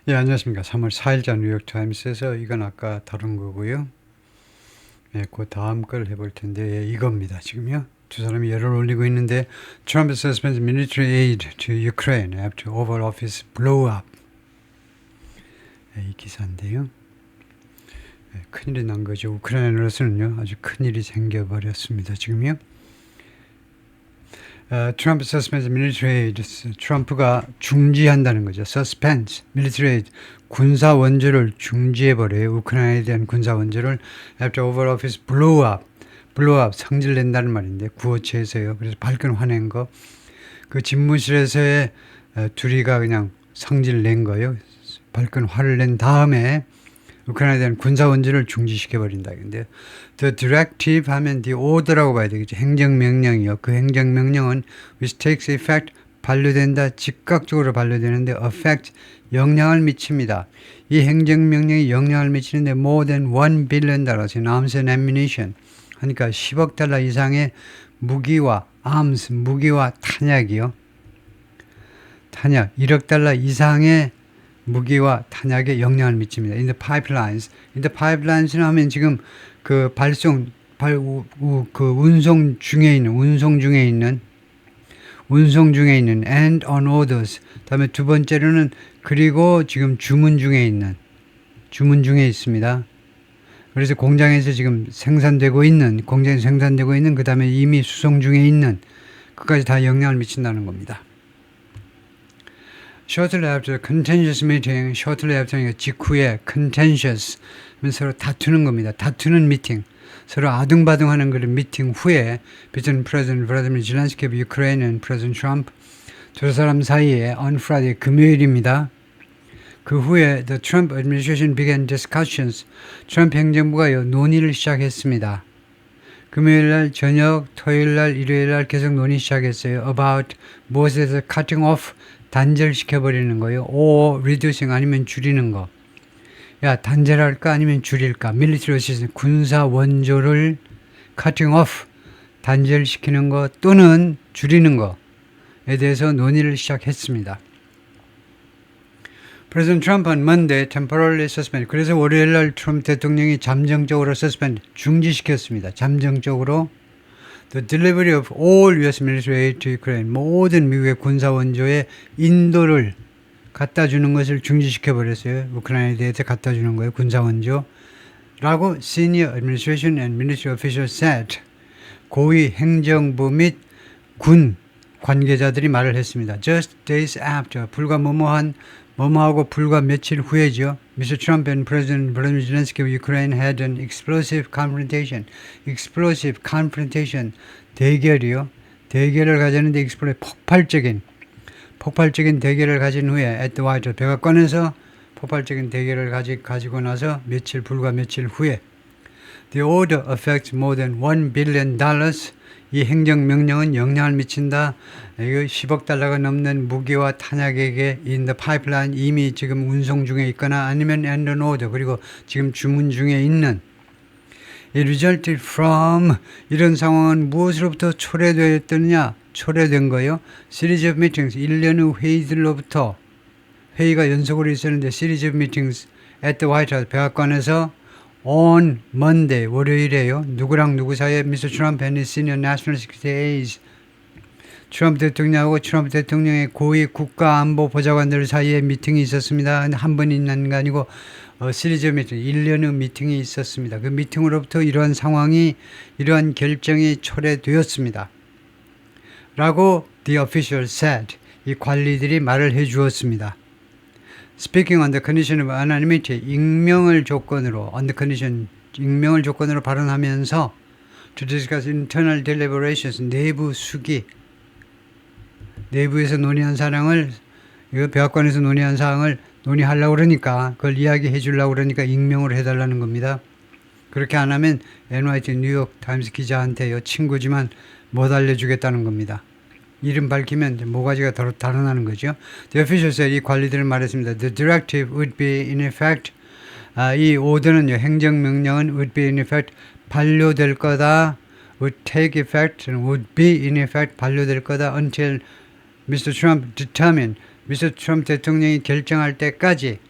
예, 안녕하십니까. 3월 4일자 뉴욕타임스에서 이건 아까 다룬 거고요. 예, 그 다음 걸 해볼 텐데, 예, 이겁니다. 지금요. 두 사람이 열을 올리고 있는데, Trump suspends military aid to Ukraine after Oval Office blow up. 예, 이 기사인데요. 예, 큰일이 난 거죠. 우크라이나로서는요, 아주 큰일이 생겨버렸습니다. 지금요. 트럼프 suspends military aid. 트럼프가 중지한다는 거죠. suspends military aid. 군사 원조를 중지해버려요. 우크라이나에 대한 군사 원조를 after Oval Office blow up. blow up 성질낸다는 말인데 구어체에서요. 그래서 발끈 화낸 거. 그 집무실에서의 둘이가 그냥 성질낸 거예요. 발끈 화를 낸 다음에 우크라이나에 대한 군사 원조를 중지시켜버린다. 근데 the directive 하면 the order라고 봐야 되겠죠. 행정명령이요. 그 행정명령은 which takes effect 반려된다. 즉각적으로 반려되는데 affect 영향을 미칩니다. 이 행정명령이 영향을 미치는데 more than $1 billion in arms and ammunition. 그러니까 10억 달러 이상의 무기와 arms, 무기와 탄약이요. 탄약 1억 달러 이상의 무기와 탄약에 영향을 미칩니다. In the pipelines. In the pipelines는 하면 지금 그 운송 중에 있는 and on orders. 다음에 두 번째로는 그리고 지금 주문 중에 있습니다. 그래서 공장에서 생산되고 있는 그 다음에 이미 수송 중에 있는 그까지 다 영향을 미친다는 겁니다. Shortly after contentious meeting, shortly after니까 직후에 contentious 서로 다투는 겁니다. 다투는 미팅, 서로 아등바등하는 그런 미팅 후에 between President Vladimir Zelensky of Ukraine and President Trump 두 사람 사이에 on Friday 금요일입니다. 그 후에 the Trump administration began discussions. 트럼프 행정부가 논의를 시작했습니다. 금요일날 저녁, 토요일날, 일요일날 계속 논의 시작했어요. about 무엇에서 cutting off 단절시켜버리는 거예요. or reducing 아니면 줄이는 거. 야, 단절할까 아니면 줄일까. military assistance 군사 원조를 cutting off 단절시키는 거 또는 줄이는 거에 대해서 논의를 시작했습니다. President Trump on Monday temporarily suspended. 그래서 월요일날 트럼프 대통령이 잠정적으로 suspend 중지시켰습니다. 잠정적으로 the delivery of all U.S. military aid to Ukraine. 모든 미국의 군사 원조의 인도를 갖다 주는 것을 중지시켜 버렸어요. 우크라이나에 대해서 갖다 주는 거예요. 군사 원조라고 senior administration and military officials said. 고위 행정부 및 군 관계자들이 말을 했습니다. Just days after. 뭐뭐하고 불과 며칠 후에죠. Mr. Trump and President Vladimir Zelensky of Ukraine had an explosive confrontation. explosive confrontation. 대결이요. 대결을 가졌는데 폭발적인 대결을 가진 후에 at the White House 백악관에서 폭발적인 대결을 가지고 나서 불과 며칠 후에 The order affects more than $1 billion. 이 행정명령은 영향을 미친다. 이거 10억 달러가 넘는 무기와 탄약에게 in the pipeline 이미 지금 운송 중에 있거나 아니면 and on order 그리고 지금 주문 중에 있는 It resulted from 이런 상황은 무엇으로부터 초래된 거예요. Series of meetings 1년의 회의들로부터 회의가 연속으로 있었는데 Series of meetings at the White House 백악관에서 on Monday 월요일에요. 누구랑 누구 사이에 Mr. Trump and his senior national secretaries 트럼프 대통령하고 트럼프 대통령의 고위 국가안보 보좌관들 사이에 미팅이 있었습니다. 한 번 있는 게 아니고 시리즈 미팅, 1년의 미팅이 있었습니다. 그 미팅으로부터 이러한 결정이 초래되었습니다. 라고 the official said. 이 관리들이 말을 해 주었습니다. Speaking on the condition of anonymity, 익명을 조건으로 발언하면서 to discuss internal deliberations, 내부에서 논의한 백악관에서 논의한 사항을 논의하려고 그러니까 그걸 이야기해 주려고 그러니까 익명으로 해달라는 겁니다. 그렇게 안 하면 NYT 뉴욕 타임스 기자한테요. 친구지만 못 알려주겠다는 겁니다. 이름 밝히면 모가지가 달아나는 거죠. The official said 이 관리들은 말했습니다. The directive would be in effect. 이 오더는요. 행정명령은 would be in effect. 반려될 거다. would take effect. would be in effect. 반려될 거다. until Mr. Trump determined. Mr. Trump 대통령이 결정할 때까지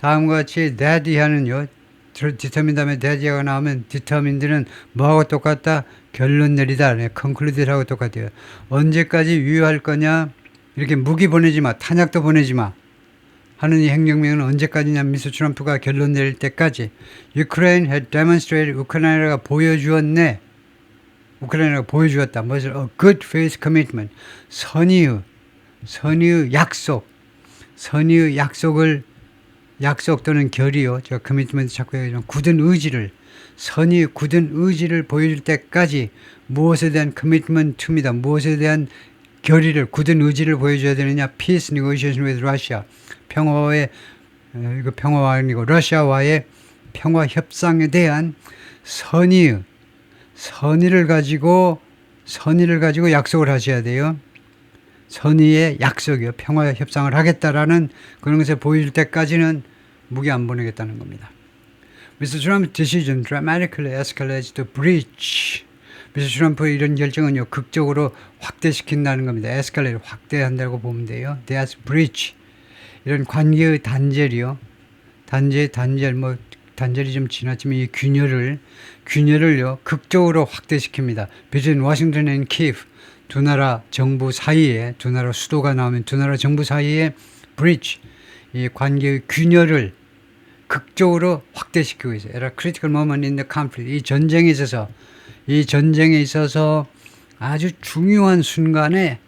다음과 같이 that 하는요. determine 다음에 that가 나오면 determine는 뭐하고 똑같다? 결론 내리다. conclude하고 똑같아요. 언제까지 유효할 거냐? 이렇게 무기 보내지 마. 탄약도 보내지 마. 하는 이 행정명은 언제까지냐? 미스터 트럼프가 결론 내릴 때까지. Ukraine had demonstrated 우크라이나가 보여주었네. 우크라이나가 보여주었다. 무엇을? A good faith commitment. 선의의 약속. 선의의 약속 또는 결의요. 제가 commitment 자꾸 얘기하지만 굳은 의지를, 선의의 굳은 의지를 보여줄 때까지 무엇에 대한 commitment입니다. 무엇에 대한 결의를, 굳은 의지를 보여줘야 되느냐? Peace negotiation with Russia. 평화가 아니고 러시아와의 평화 협상에 대한 선의를 가지고 약속을 하셔야 돼요. 선의의 약속이요. 평화 협상을 하겠다라는 그런 것을 보여줄 때까지는 무기 안 보내겠다는 겁니다. Mr. Trump's decision dramatically escalates the breach. 미스터 트럼프의 이런 결정은요, 극적으로 확대시킨다는 겁니다. escalate, 확대한다고 보면 돼요. That's breach. 이런 관계의 단절이요. 단절이 좀 지났지만 이 균열을요, 극적으로 확대시킵니다. between Washington and Kiev. 두 나라 정부 사이에, 두 나라 수도가 나오면 두 나라 정부 사이에 breach. 이 관계의 균열을 극적으로 확대시키고 있어요. At a critical moment in the conflict. 이 전쟁에 있어서 아주 중요한 순간에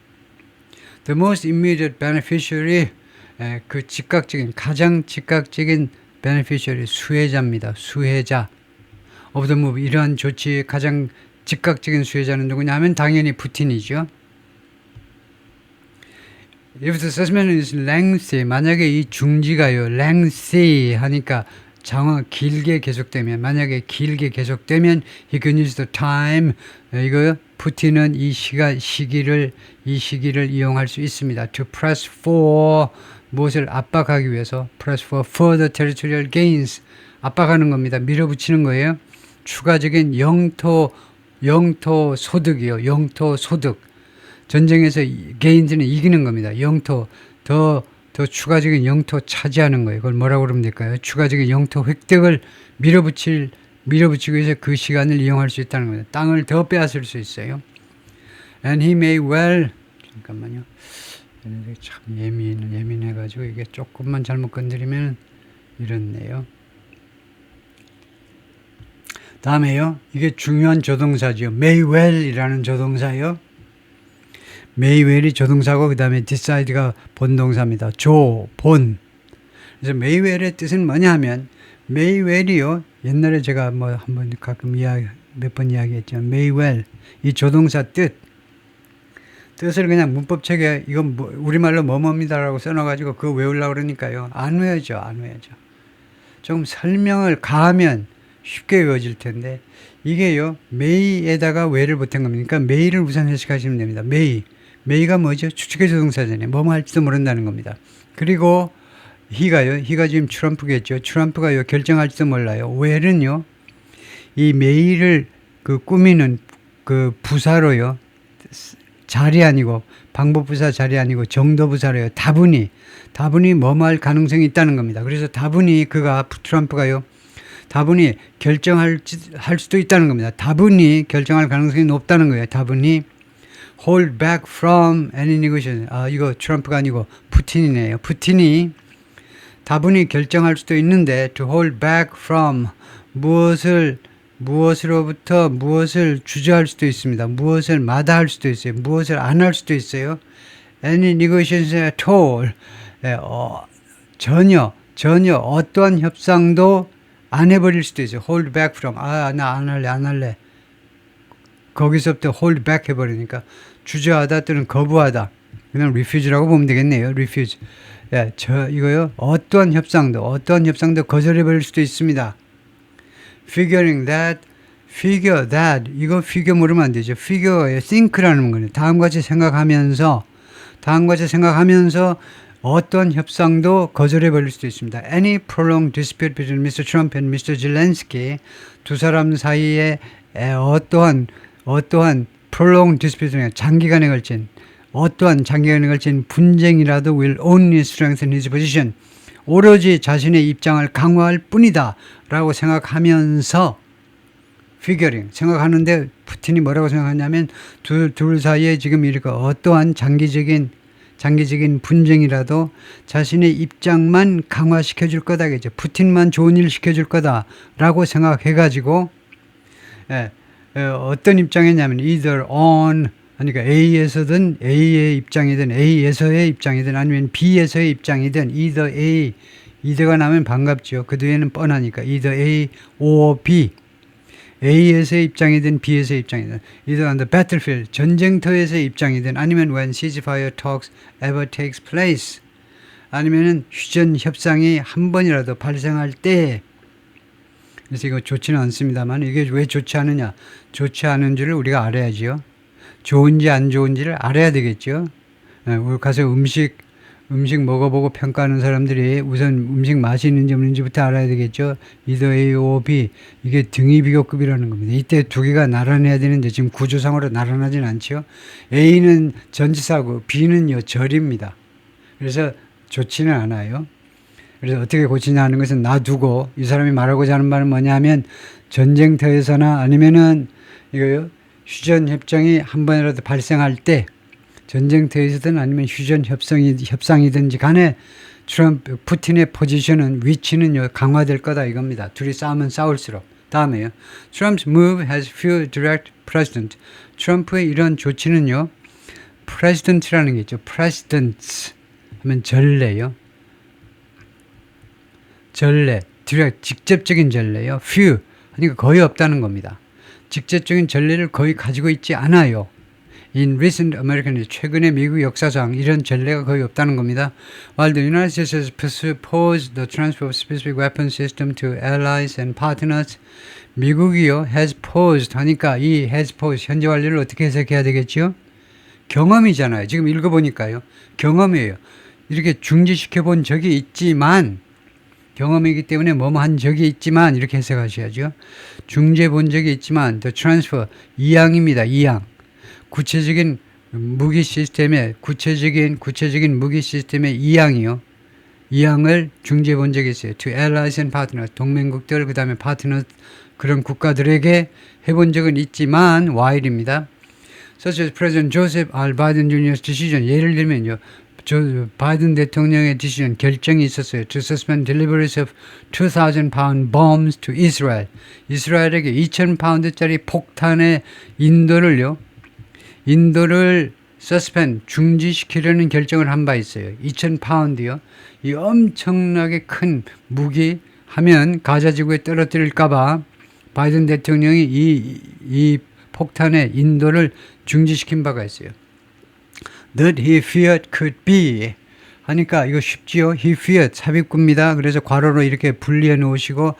the most immediate beneficiary, 가장 즉각적인 beneficiary, 수혜자입니다. 수혜자. of the move. 이러한 조치의 가장 즉각적인 수혜자는 누구냐 하면 당연히 푸틴이죠. If the suspension is lengthy, 만약에 이 중지가요, lengthy 하니까 길게 계속되면, 만약에 길게 계속되면 he can use the time, 이거 푸틴은 이 시기를 이용할 수 있습니다. To press for, 무엇을 압박하기 위해서, press for further territorial gains, 압박하는 겁니다. 밀어붙이는 거예요. 추가적인 영토 소득이요. 영토 소득. 전쟁에서 gains는 이기는 겁니다. 영토, 더 추가적인 영토 차지하는 거예요. 그걸 뭐라고 그러면 될까요? 추가적인 영토 획득을 밀어붙이기 위해서 그 시간을 이용할 수 있다는 겁니다. 땅을 더 빼앗을 수 있어요. And he may well, 잠깐만요. 참 예민해가지고 이게 조금만 잘못 건드리면 이렇네요. 다음에요. 이게 중요한 조동사죠. may well이라는 조동사요. may well이 조동사고 그 다음에 decide가 본동사입니다. 본. 그래서 may well의 뜻은 뭐냐 하면 may well이요. 옛날에 제가 한번 가끔 몇 번 이야기했죠. may well. 이 조동사 뜻을 그냥 문법책에 이건 우리말로 뭐뭐입니다라고 써놔가지고 그거 외우려고 그러니까요. 안 외워져. 좀 설명을 가하면 쉽게 외워질 텐데 이게요. may에다가 well을 보탠 겁니다. 그러니까 may를 우선 해석하시면 됩니다. may가 뭐죠? 추측의 조동사잖아요. 뭐뭐 할지도 모른다는 겁니다. 그리고 he가 지금 트럼프겠죠. 트럼프가요 결정할지도 몰라요. well은요 이 may를 꾸미는 부사로요. 자리 아니고 방법부사 자리 아니고 정도부사로요. 다분히 뭐뭐 할 가능성이 있다는 겁니다. 그래서 트럼프가요. 다분히 결정할 수도 있다는 겁니다. 다분히 결정할 가능성이 높다는 거예요. 다분히 hold back from any negotiation. 이거 트럼프가 아니고 푸틴이네요. 푸틴이 다분히 결정할 수도 있는데 to hold back from 무엇으로부터 무엇을 주저할 수도 있습니다. 무엇을 마다할 수도 있어요. 무엇을 안 할 수도 있어요. any negotiations at all. 전혀 어떠한 협상도 안 해버릴 수도 있어요. hold back from. 나 안 할래. 거기서부터 hold back 해버리니까 주저하다 또는 거부하다. 그냥 refuse라고 보면 되겠네요. refuse. 이거요. 어떠한 협상도 거절해버릴 수도 있습니다. figure that. 이거 figure 모르면 안 되죠. figure예요. think라는 거예요. 다음과 같이 생각하면서 어떤 협상도 거절해버릴 수도 있습니다. Any prolonged dispute between Mr. Trump and Mr. Zelensky, 두 사람 사이에 어떠한 prolonged dispute, 장기간에 걸친 분쟁이라도 will only strengthen his position. 오로지 자신의 입장을 강화할 뿐이다 라고 생각하면서 피겨링 생각하는데 푸틴이 뭐라고 생각하냐면 둘 사이에 지금 이렇게 어떠한 장기적인 분쟁이라도 자신의 입장만 강화시켜 줄 거다겠죠. 푸틴만 좋은 일 시켜 줄 거다라고 생각해 가지고 어떤 입장이냐면 either on 그러니까 A에서든 A의 입장이든 A에서의 입장이든 아니면 B에서의 입장이든 either A either가 나면 반갑죠. 그 뒤에는 뻔하니까 either A or B A에서의 입장이든 B에서의 입장이든 either on the battlefield 전쟁터에서의 입장이든 아니면 when ceasefire talks ever takes place 아니면은 휴전 협상이 한 번이라도 발생할 때 그래서 이거 좋지는 않습니다만 이게 왜 좋지 않느냐 좋지 않은 줄을 우리가 알아야지요. 좋은지 안 좋은지를 알아야 되겠죠. 우리 가서 음식 먹어보고 평가하는 사람들이 우선 음식 맛이 있는지 없는지부터 알아야 되겠죠. either A or B 이게 등위 비교급이라는 겁니다. 이때 두 개가 나란해야 되는데 지금 구조상으로 나란하진 않죠. A는 전치사고 B는요 절입니다. 그래서 좋지는 않아요. 그래서 어떻게 고치냐 하는 것은 놔두고 이 사람이 말하고자 하는 말은 뭐냐면 전쟁터에서나 아니면은 이거요 휴전 협정이 한 번이라도 발생할 때 전쟁터에서든 아니면 휴전 협상이든지 간에 푸틴의 포지션은 위치는요 강화될 거다 이겁니다. 둘이 싸우면 싸울수록. 다음에요. Trump's move has few direct precedent. 트럼프의 이런 조치는요 precedent라는 게 있죠. precedents 하면 전례요. 전례, direct, 직접적인 전례요. few, 그러니까 거의 없다는 겁니다. 직접적인 전례를 거의 가지고 있지 않아요. In recent American history, 최근의 미국 역사상 이런 전례가 거의 없다는 겁니다. While the United States has proposed the transfer of specific weapon system to allies and partners, 미국이요 has posed 하니까 이 has posed 현재 완료를 어떻게 해석해야 되겠죠? 경험이잖아요. 지금 읽어보니까요. 경험이에요. 이렇게 중지시켜 본 적이 있지만 경험이기 때문에 뭐뭐 한 적이 있지만 이렇게 해석하셔야죠. 중재 본 적이 있지만 the transfer 이양입니다. 이양. 구체적인 무기 시스템의 구체적인 무기 시스템의 이양이요. 이양을 중재 본 적이 있어요. To allies and partners 동맹국들 그다음에 파트너 그런 국가들에게 해본 적은 있지만 while입니다. Such as President Joseph R. Biden Jr.'s decision 예를 들면요. 바이든 대통령의 decision 결정이 있었어요. To suspend deliveries of 2,000 pound bombs to Israel. 이스라엘에게 2,000파운드짜리 폭탄의 인도를 suspend 중지시키려는 결정을 한 바 있어요. 2,000파운드요. 이 엄청나게 큰 무기 하면 가자 지구에 떨어뜨릴까봐 바이든 대통령이 이 폭탄의 인도를 중지시킨 바가 있어요. That he feared could be 하니까 이거 쉽지요. He feared 삽입구입니다. 그래서 괄호로 이렇게 분리해 놓으시고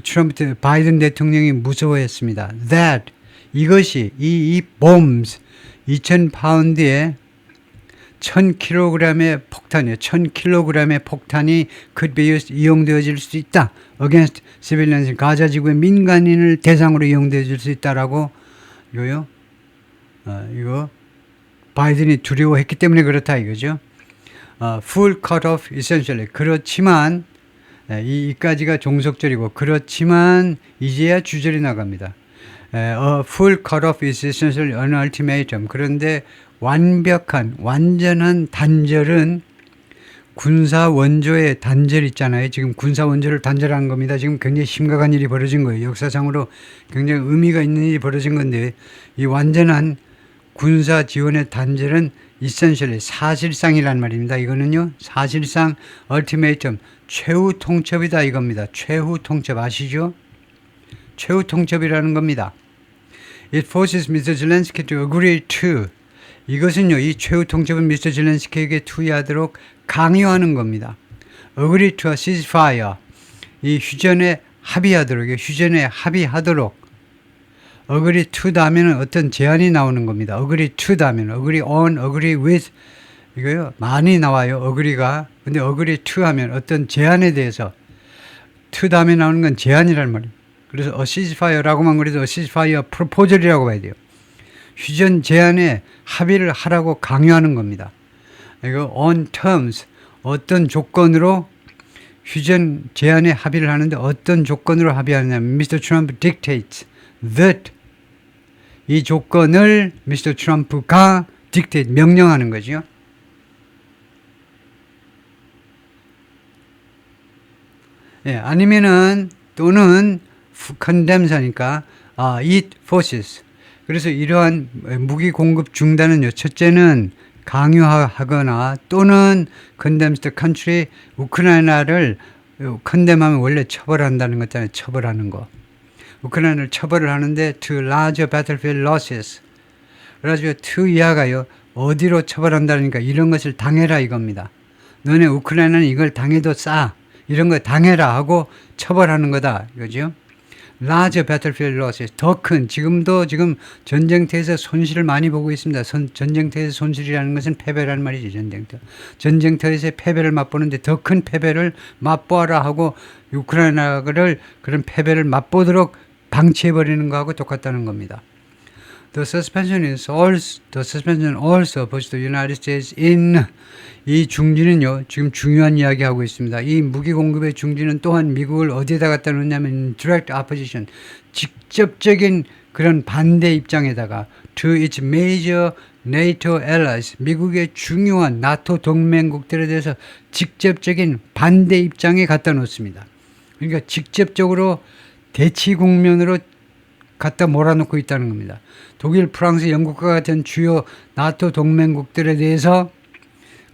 트럼프 바이든 대통령이 무서워했습니다. That 이것이 이 bombs 2,000파운드의 1,000kg의 폭탄이요. 1,000kg의 폭탄이 could be used 이용되어질 수 있다. Against civilians 가자 지구의 민간인을 대상으로 이용되어질 수 있다라고 이거요. 이거 바이든이 두려워했기 때문에 그렇다 이거죠. Full cut off essentially. 그렇지만 이까지가 종속절이고 그렇지만 이제야 주절이 나갑니다. Full cut off is essentially an ultimatum. 그런데 완전한 단절은 군사 원조의 단절 있잖아요. 지금 군사 원조를 단절한 겁니다. 지금 굉장히 심각한 일이 벌어진 거예요. 역사상으로 굉장히 의미가 있는 일이 벌어진 건데 이 완전한 군사 지원의 단절은 essentially 사실상이란 말입니다. 이거는요 사실상 ultimatum 최후 통첩이다 이겁니다. 최후 통첩 아시죠? 최후 통첩이라는 겁니다. It forces Mr. Zelensky to agree to 이것은요 이 최후 통첩은 미스터 젤렌스키에게 투의하도록 강요하는 겁니다. Agree to a ceasefire 이 휴전에 합의하도록 agree to 다음에는 어떤 제안이 나오는 겁니다. agree to 다음에는 agree on, agree with 이거요 많이 나와요. agree가 근데 agree to 하면 어떤 제안에 대해서 to 다음에 나오는 건 제안이란 말이에요. 그래서 a ceasefire라고만 그래도 a ceasefire proposal이라고 봐야 돼요. 휴전 제안에 합의를 하라고 강요하는 겁니다. 이거 on terms 어떤 조건으로 휴전 제한에 합의를 하는데 어떤 조건으로 합의하느냐면 Mr. Trump dictates that 이 조건을 Mr. Trump가 dictate 명령하는 거죠. 예, 아니면은 또는 condemns하니까 it forces. 그래서 이러한 무기 공급 중단은요. 첫째는 강요하거나 또는 condemns the country 우크라이나를 condemn하면 원래 처벌한다는 거잖아요. 처벌하는 거. 우크라이나를 처벌을 하는데 to larger battlefield losses. 그래가지고 to 이하가요. 어디로 처벌한다니까 이런 것을 당해라 이겁니다. 너네 우크라이나는 이걸 당해도 싸. 이런 거 당해라 하고 처벌하는 거다. 이거죠. large battlefield losses. 더 큰, 지금 전쟁터에서 손실을 많이 보고 있습니다. 전쟁터에서 손실이라는 것은 패배라는 말이죠. 전쟁터에서 패배를 맛보는데 더 큰 패배를 맛보아라 하고 우크라이나를 그런 패배를 맛보도록 방치해버리는 거하고 똑같다는 겁니다. The suspension also puts the United States in 이 중지는요, 지금 중요한 이야기 하고 있습니다. 이 무기 공급의 중지는 또한 미국을 어디에다 갖다 놓냐면 direct opposition, 직접적인 그런 반대 입장에다가 to its major NATO allies, 미국의 중요한 나토 동맹국들에 대해서 직접적인 반대 입장에 갖다 놓습니다. 그러니까 직접적으로 대치 국면으로 갖다 몰아놓고 있다는 겁니다. 독일, 프랑스, 영국과 같은 주요 나토 동맹국들에 대해서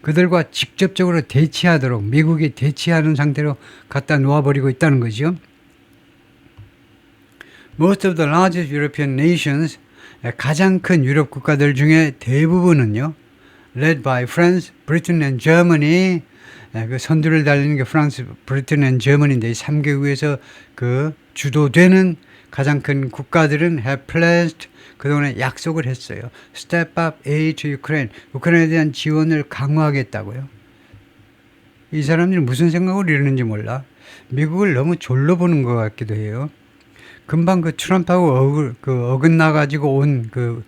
그들과 직접적으로 대치하도록 미국이 대치하는 상태로 갖다 놓아버리고 있다는 거죠. Most of the largest European nations, 가장 큰 유럽 국가들 중에 대부분은요, led by France, Britain and Germany, 그 선두를 달리는 게 프랑스, 브리튼 and Germany인데 이 3개국에서 그 주도되는 가장 큰 국가들은 have pledged 그동안에 약속을 했어요. Step up aid to Ukraine. 우크라이나에 대한 지원을 강화하겠다고요. 이 사람들이 무슨 생각으로 이러는지 몰라. 미국을 너무 졸로 보는 것 같기도 해요. 금방 그 트럼프하고 어긋나가지고 온 그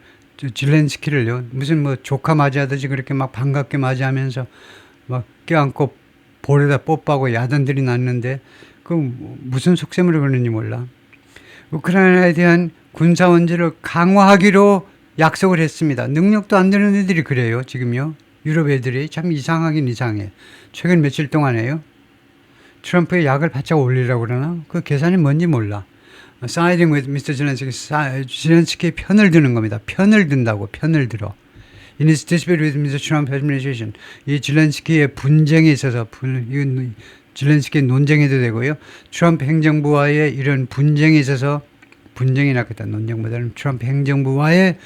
질렌스키를요. 무슨 뭐 조카 맞이하듯이 그렇게 막 반갑게 맞이하면서 막 껴안고 볼에다 뽀뽀하고 야단들이 났는데 그 무슨 속셈으로 그러는지 몰라. 우크라이나에 대한 군사 원조를 강화하기로 약속을 했습니다. 능력도 안 되는 애들이 그래요. 지금요. 유럽 애들이 참 이상하긴 이상해. 최근 며칠 동안에요. 트럼프의 약을 바짝 올리려고 그러나 그 계산이 뭔지 몰라. Siding with Mr. zelensky의 편을 드는 겁니다. 편을 든다고. 편을 들어. In his dispute with Mr. Trump administration. 이 zelensky의 분쟁에 있어서 zelensky의 논쟁해도 되고요. 트럼프 행정부와의 이런 분쟁에 있어서 분쟁이 낫겠다. 논쟁보다는 트럼프 행정부와의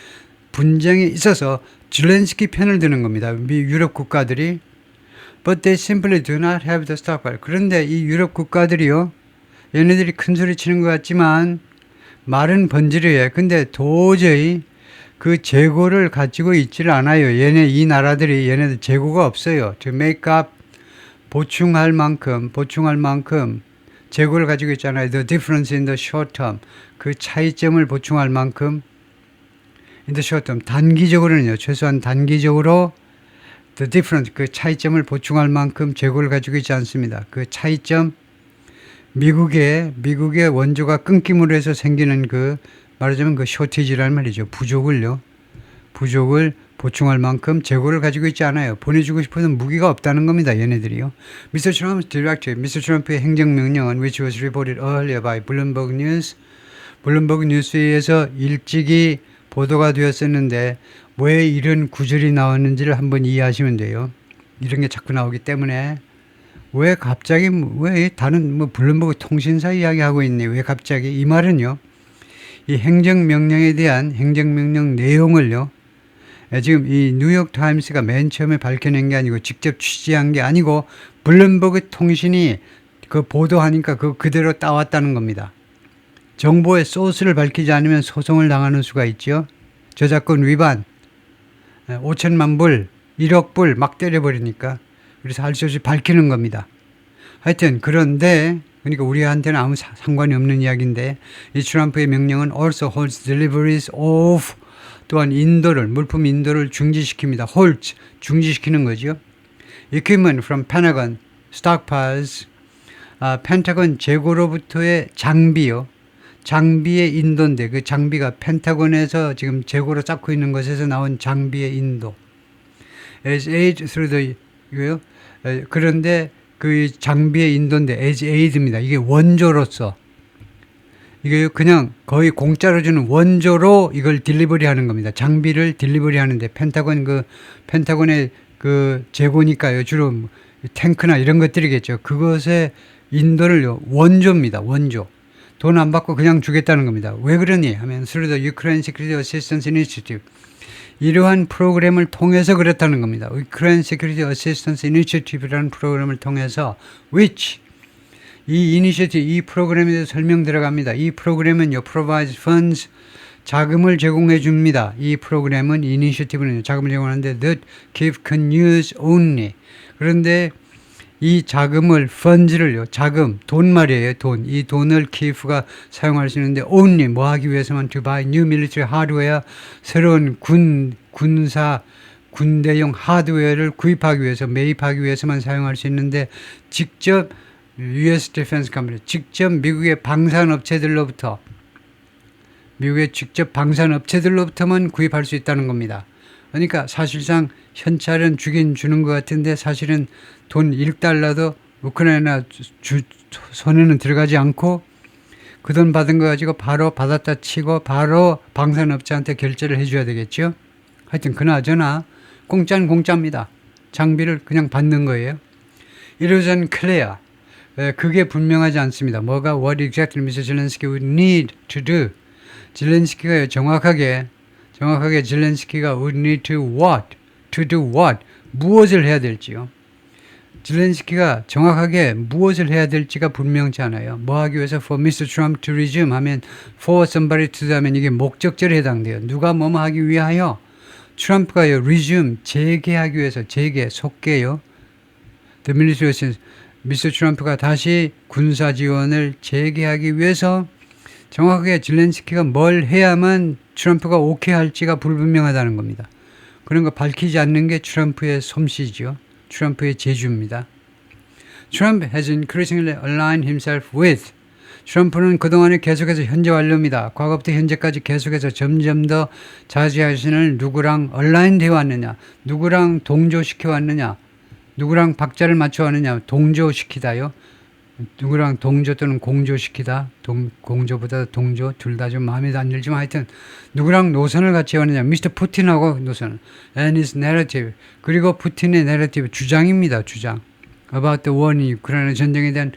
분쟁에 있어서 zelensky 편을 드는 겁니다. 유럽 국가들이 But they simply do not have the stockpile. 그런데 이 유럽 국가들이요. 얘네들이 큰 소리 치는 것 같지만 말은 번지르해. 근데 도저히 그 재고를 가지고 있지를 않아요. 이 나라들이 얘네들 재고가 없어요. To make up 보충할 만큼 재고를 가지고 있잖아요. The difference in the short term. 그 차이점을 보충할 만큼 in the short term. 단기적으로는요. 최소한 단기적으로 the difference. 그 차이점을 보충할 만큼 재고를 가지고 있지 않습니다. 그 차이점 미국의 원조가 끊김으로 해서 생기는 그 말하자면 그 쇼티지라는 말이죠. 부족을 보충할 만큼 재고를 가지고 있지 않아요. 보내주고 싶어서 무기가 없다는 겁니다. 얘네들이요. Mr. Trump's directive, Mr. Trump의 행정명령은 which was reported earlier by Bloomberg News. 블룸버그 뉴스에 의해서 일찍이 보도가 되었었는데 왜 이런 구절이 나왔는지를 한번 이해하시면 돼요. 이런 게 자꾸 나오기 때문에 왜 갑자기 다른 블룸버그 통신사 이야기하고 있네. 왜 갑자기 이 말은요. 이 행정명령에 대한 행정명령 내용을요. 지금 이 뉴욕 타임스가 맨 처음에 밝혀낸 게 아니고 직접 취재한 게 아니고 블룸버그 통신이 그 보도하니까 그대로 따왔다는 겁니다. 정보의 소스를 밝히지 않으면 소송을 당하는 수가 있죠. 저작권 위반 5천만 불, 1억 불 막 때려버리니까 그래서 할 수 없이 밝히는 겁니다. 하여튼 그런데 그러니까 우리한테는 아무 상관이 없는 이야기인데 이 트럼프의 명령은 also holds deliveries of 또한 물품 인도를 중지시킵니다. hold, 중지시키는 거죠. Equipment from Pentagon, stockpiles 펜타곤 재고로부터의 장비요. 장비의 인도인데 그 장비가 펜타곤에서 지금 재고로 쌓고 있는 것에서 나온 장비의 인도. As aid through the 이거요. 그런데 그 장비의 인도인데 as aid입니다. 이게 원조로서 이게 그냥 거의 공짜로 주는 원조로 이걸 딜리버리 하는 겁니다. 장비를 딜리버리 하는데 펜타곤의 그 재고니까요. 주로 탱크나 이런 것들이겠죠. 그것의 인도를요. 원조입니다. 원조. 돈 안 받고 그냥 주겠다는 겁니다. 왜 그러니 하면 through the Ukraine Security Assistance Initiative. 이러한 프로그램을 통해서 그랬다는 겁니다. Ukraine Security Assistance Initiative라는 프로그램을 통해서 which 이 이니셔티브, 이 프로그램에 대해서 설명 들어갑니다. 이 프로그램은요, provides funds, 자금을 제공해 줍니다. 이 프로그램은, 이니셔티브는 자금을 제공하는데, that give can use only. 그런데 이 자금을, funds를요, 자금, 돈 말이에요, 돈. 이 돈을 기프가 사용할 수 있는데, only, 뭐 하기 위해서만, to buy new military hardware, 새로운 군대용 하드웨어를 구입하기 위해서, 매입하기 위해서만 사용할 수 있는데, 직접 US Defense Company, 직접 미국의 방산업체들로부터만 구입할 수 있다는 겁니다. 그러니까 사실상 현찰은 주긴 주는 것 같은데 사실은 돈 1달러도 우크라이나 손에는 들어가지 않고 그 돈 받은 거 가지고 바로 받았다 치고 바로 방산업체한테 결제를 해줘야 되겠죠. 하여튼 그나저나 공짜는 공짜입니다. 장비를 그냥 받는 거예요. It was unclear. 그게 분명하지 않습니다. 뭐가 what exactly Mr. Zelensky would need to do. zelensky가 정확하게 zelensky가 would need to do what 무엇을 해야 될지요. zelensky가 정확하게 무엇을 해야 될지가 분명치 않아요. 뭐 하기 위해서 for Mr. Trump to resume 하면 for somebody to do 하면 이게 목적절에 해당돼요. 누가 뭐뭐 하기 위하여 트럼프가요 resume 재개하기 위해서 속개요. The military 미스터 트럼프가 다시 군사 지원을 재개하기 위해서 정확하게 zelensky가 뭘 해야만 트럼프가 오케이 할지가 불분명하다는 겁니다. 그런 거 밝히지 않는 게 트럼프의 솜씨죠. 트럼프의 재주입니다. Trump has increasingly aligned himself with. 트럼프는 그동안에 계속해서 현재 완료입니다. 과거부터 현재까지 계속해서 점점 더 자기 자신을 누구랑 얼라인 되어 왔느냐, 누구랑 동조시켜 왔느냐, 누구랑 박자를 맞춰 하느냐, 동조시키다요. 누구랑 동조 또는 공조시키다, 공조보다 동조, 둘 다 좀 마음에 안 들지만 하여튼 누구랑 노선을 같이 하느냐, 미스터 푸틴하고 노선, and his narrative, 그리고 푸틴의 내러티브, 주장입니다, 주장. About the war, 우크라이나 전쟁에 대한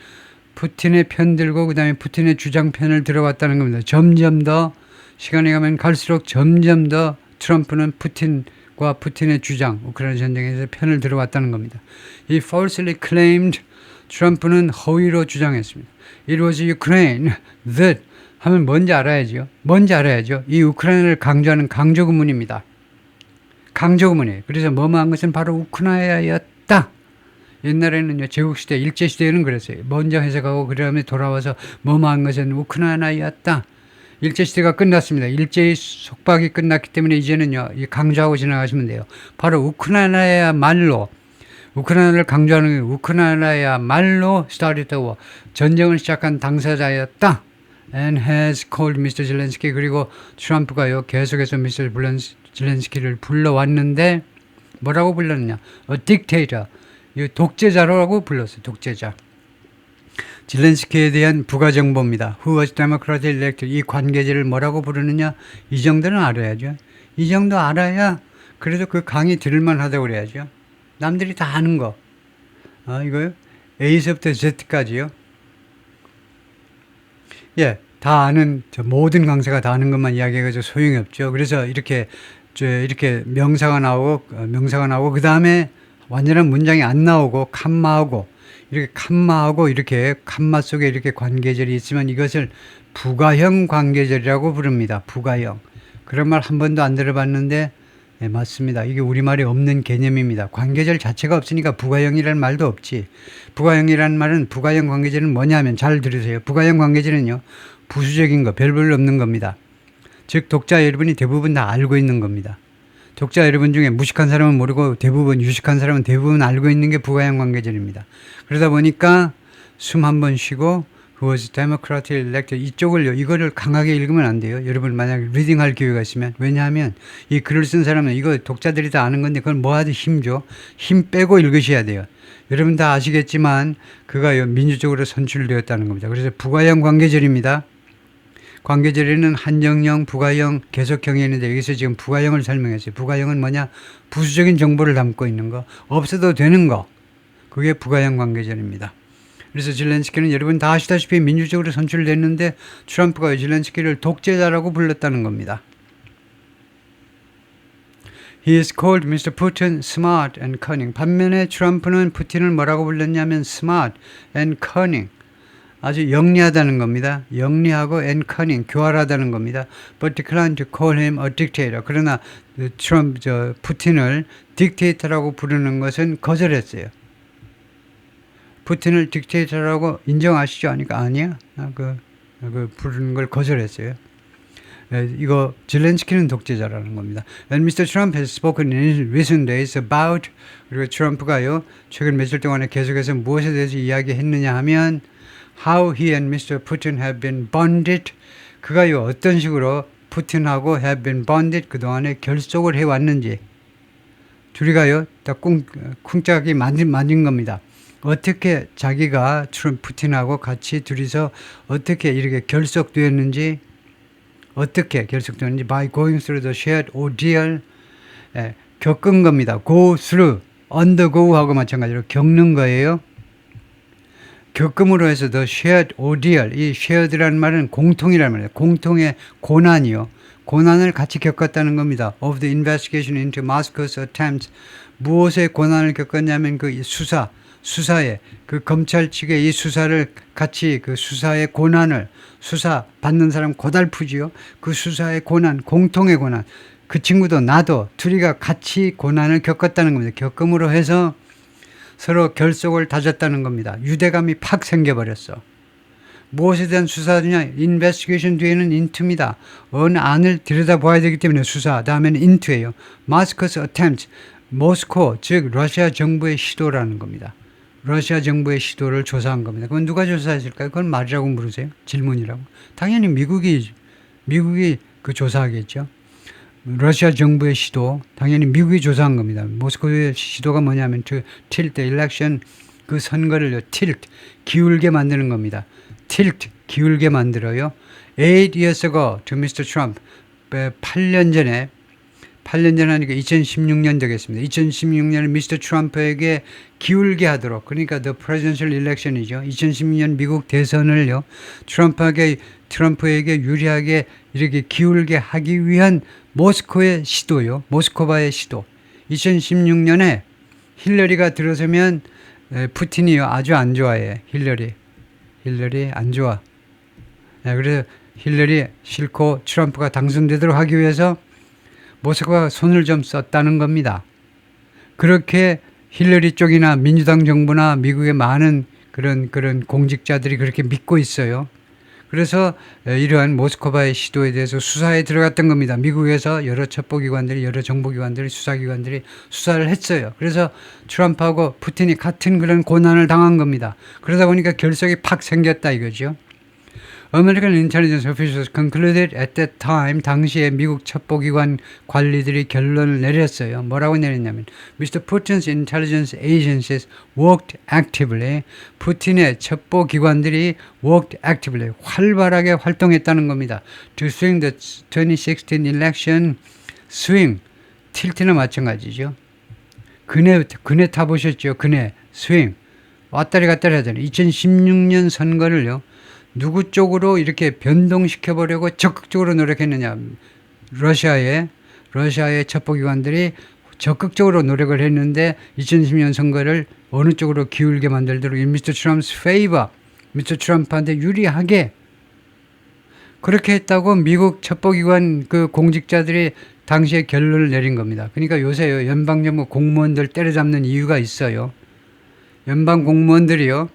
푸틴의 편 들고 그 다음에 푸틴의 주장편을 들어왔다는 겁니다. 점점 더 시간이 가면 갈수록 점점 더 트럼프는 푸틴의 주장, 우크라이나 전쟁에서 편을 들어왔다는 겁니다. He falsely claimed, 트럼프는 허위로 주장했습니다. It was Ukraine that 하면 뭔지 알아야죠. 이 우크라이나를 강조하는 강조구문입니다. 강조구문이에요. 그래서 뭐뭐한 것은 바로 우크라이나였다. 옛날에는요, 제국시대, 일제시대에는 그랬어요. 먼저 해석하고 그 다음에 돌아와서 뭐뭐한 것은 우크라이나였다. 일제시대가 끝났습니다. 일제의 속박이 끝났기 때문에 이제는요, 강조하고 지나가시면 돼요. 바로 우크라이나야말로, 우크라이나를 강조하는 우크라이나야말로 started the war. 전쟁을 시작한 당사자였다. And has called Mr. Zelensky. 그리고 트럼프가요, 계속해서 Mr. Zelensky를 불러왔는데, 뭐라고 불렀느냐? A dictator. 독재자라고 불렀어요. 독재자. zelensky에 대한 부가정보입니다. Who was democratically elected. 이 관계제를 뭐라고 부르느냐? 이 정도는 알아야죠. 이 정도 알아야 그래도 그 강의 들을만 하다고 그래야죠. 남들이 다 아는 거. 이거요? A서부터 Z까지요. 예, 다 아는, 모든 강사가 다 아는 것만 이야기해가지고 소용이 없죠. 그래서 이렇게 명사가 나오고, 그 다음에 완전한 문장이 안 나오고, 칸마하고 이렇게 칸마 속에 이렇게 관계절이 있으면 이것을 부가형 관계절이라고 부릅니다. 부가형. 그런 말 한 번도 안 들어봤는데, 네, 맞습니다. 이게 우리말에 없는 개념입니다. 관계절 자체가 없으니까 부가형이라는 말도 없지. 부가형이라는 말은, 부가형 관계절은 뭐냐 하면, 잘 들으세요. 부가형 관계절은요, 부수적인 거, 별볼로 없는 겁니다. 즉, 독자 여러분이 대부분 다 알고 있는 겁니다. 독자 여러분 중에 무식한 사람은 모르고 유식한 사람은 대부분 알고 있는 게 부가형 관계절입니다. 그러다 보니까 숨 한 번 쉬고 who was democratically elected 이쪽을요. 이거를 강하게 읽으면 안 돼요. 여러분 만약에 리딩할 기회가 있으면. 왜냐하면 이 글을 쓴 사람은 이거 독자들이 다 아는 건데 그걸 뭐 하듯 힘 줘. 힘 빼고 읽으셔야 돼요. 여러분 다 아시겠지만 그가요. 민주적으로 선출되었다는 겁니다. 그래서 부가형 관계절입니다. 관계절에는 한정형, 부가형, 계속형이 있는데 여기서 지금 부가형을 설명했어요. 부가형은 뭐냐? 부수적인 정보를 담고 있는 거. 없어도 되는 거. 그게 부가형 관계절입니다. 그래서 zelensky는 여러분 다 아시다시피 민주적으로 선출됐는데 트럼프가 zelensky를 독재자라고 불렀다는 겁니다. He is called Mr. Putin smart and cunning. 반면에 트럼프는 푸틴을 뭐라고 불렀냐면 smart and cunning. 아주 영리하다는 겁니다. 영리하고 and cunning, 교활하다는 겁니다. But declined to call him a dictator. 그러나 푸틴을 딕테이터라고 부르는 것은 거절했어요. 푸틴을 딕테이터라고 인정하시죠? 하니까 아니야. 부르는 걸 거절했어요. 이거 zelensky는 독재자라는 겁니다. And Mr. Trump has spoken in recent days about 그리고 트럼프가요 최근 며칠 동안에 계속해서 무엇에 대해서 이야기했느냐 하면 how he and Mr. Putin have been bonded. 그가요 어떤 식으로 푸틴하고 have been bonded 그동안에 결속을 해왔는지 둘이가요 다 쿵짝이 맞은 겁니다. 어떻게 자기가 푸틴하고 같이 둘이서 어떻게 이렇게 결속되었는지 어떻게 결속되었는지 by going through the shared ordeal 겪은 겁니다. go through, undergo 하고 마찬가지로 겪는 거예요. 겪음으로 해서 the shared ordeal 이 shared라는 말은 공통이라는 말이에요. 공통의 고난이요. 고난을 같이 겪었다는 겁니다. of the investigation into Moscow's attempts 무엇의 고난을 겪었냐면 그 수사에 그 검찰 측의 이 수사를 같이 그 수사의 고난을 수사 받는 사람 고달프지요. 그 수사의 고난 공통의 고난 그 친구도 나도 둘이가 같이 고난을 겪었다는 겁니다. 겪음으로 해서 서로 결속을 다졌다는 겁니다. 유대감이 팍 생겨버렸어. 무엇에 대한 수사냐? 인베스티게이션 뒤에는 인투입니다. 어느 안을 들여다봐야 되기 때문에 수사 다음에는 인투예요. Moscow's attempt 모스코 즉 러시아 정부의 시도라는 겁니다. 러시아 정부의 시도를 조사한 겁니다. 그건 누가 조사했을까요? 그건 말이라고 물으세요? 질문이라고. 당연히 미국이 그 조사하겠죠. 러시아 정부의 시도 당연히 미국이 조사한 겁니다. 모스크바의 시도가 뭐냐면 tilt election 그 선거를 tilt 기울게 만드는 겁니다. tilt 기울게 만들어요. 8 years ago to Mr. Trump 8년 전에 하니까 2016년 되겠습니다. 2016년을 미스터 트럼프에게 기울게 하도록 그러니까 the presidential election이죠. 2016년 미국 대선을요. 트럼프에게 유리하게 이렇게 기울게 하기 위한 모스크바의 시도요. 모스크바의 시도. 2016년에 힐러리가 들어서면 푸틴이요. 아주 안 좋아해. 힐러리 안 좋아. 그래서 힐러리 싫고 트럼프가 당선되도록 하기 위해서 모스크바가 손을 좀 썼다는 겁니다. 그렇게 힐러리 쪽이나 민주당 정부나 미국의 많은 그런 공직자들이 그렇게 믿고 있어요. 그래서 이러한 모스크바의 시도에 대해서 수사에 들어갔던 겁니다. 미국에서 여러 첩보기관들이 여러 정보기관들이 수사기관들이 수사를 했어요. 그래서 트럼프하고 푸틴이 같은 그런 고난을 당한 겁니다. 그러다 보니까 결석이 팍 생겼다 이거죠. American intelligence officials concluded at that time 당시에 미국 첩보기관 관리들이 결론을 내렸어요. 뭐라고 내렸냐면 Mr. Putin's intelligence agencies worked actively. 푸틴의 첩보기관들이 worked actively. 활발하게 활동했다는 겁니다. To swing the 2016 election swing. tilt는 마찬가지죠. 그네 타보셨죠? 그네 swing. 왔다리 갔다리 하잖아요. 2016년 선거를요. 누구 쪽으로 이렇게 변동시켜보려고 적극적으로 노력했느냐. 러시아의 첩보기관들이 적극적으로 노력을 했는데 2010년 선거를 어느 쪽으로 기울게 만들도록 Mr. Trump's favor, Mr. Trump한테 유리하게 그렇게 했다고 미국 첩보기관 그 공직자들이 당시에 결론을 내린 겁니다. 그러니까 요새요 연방정부 공무원들 때려잡는 이유가 있어요. 연방 공무원들이요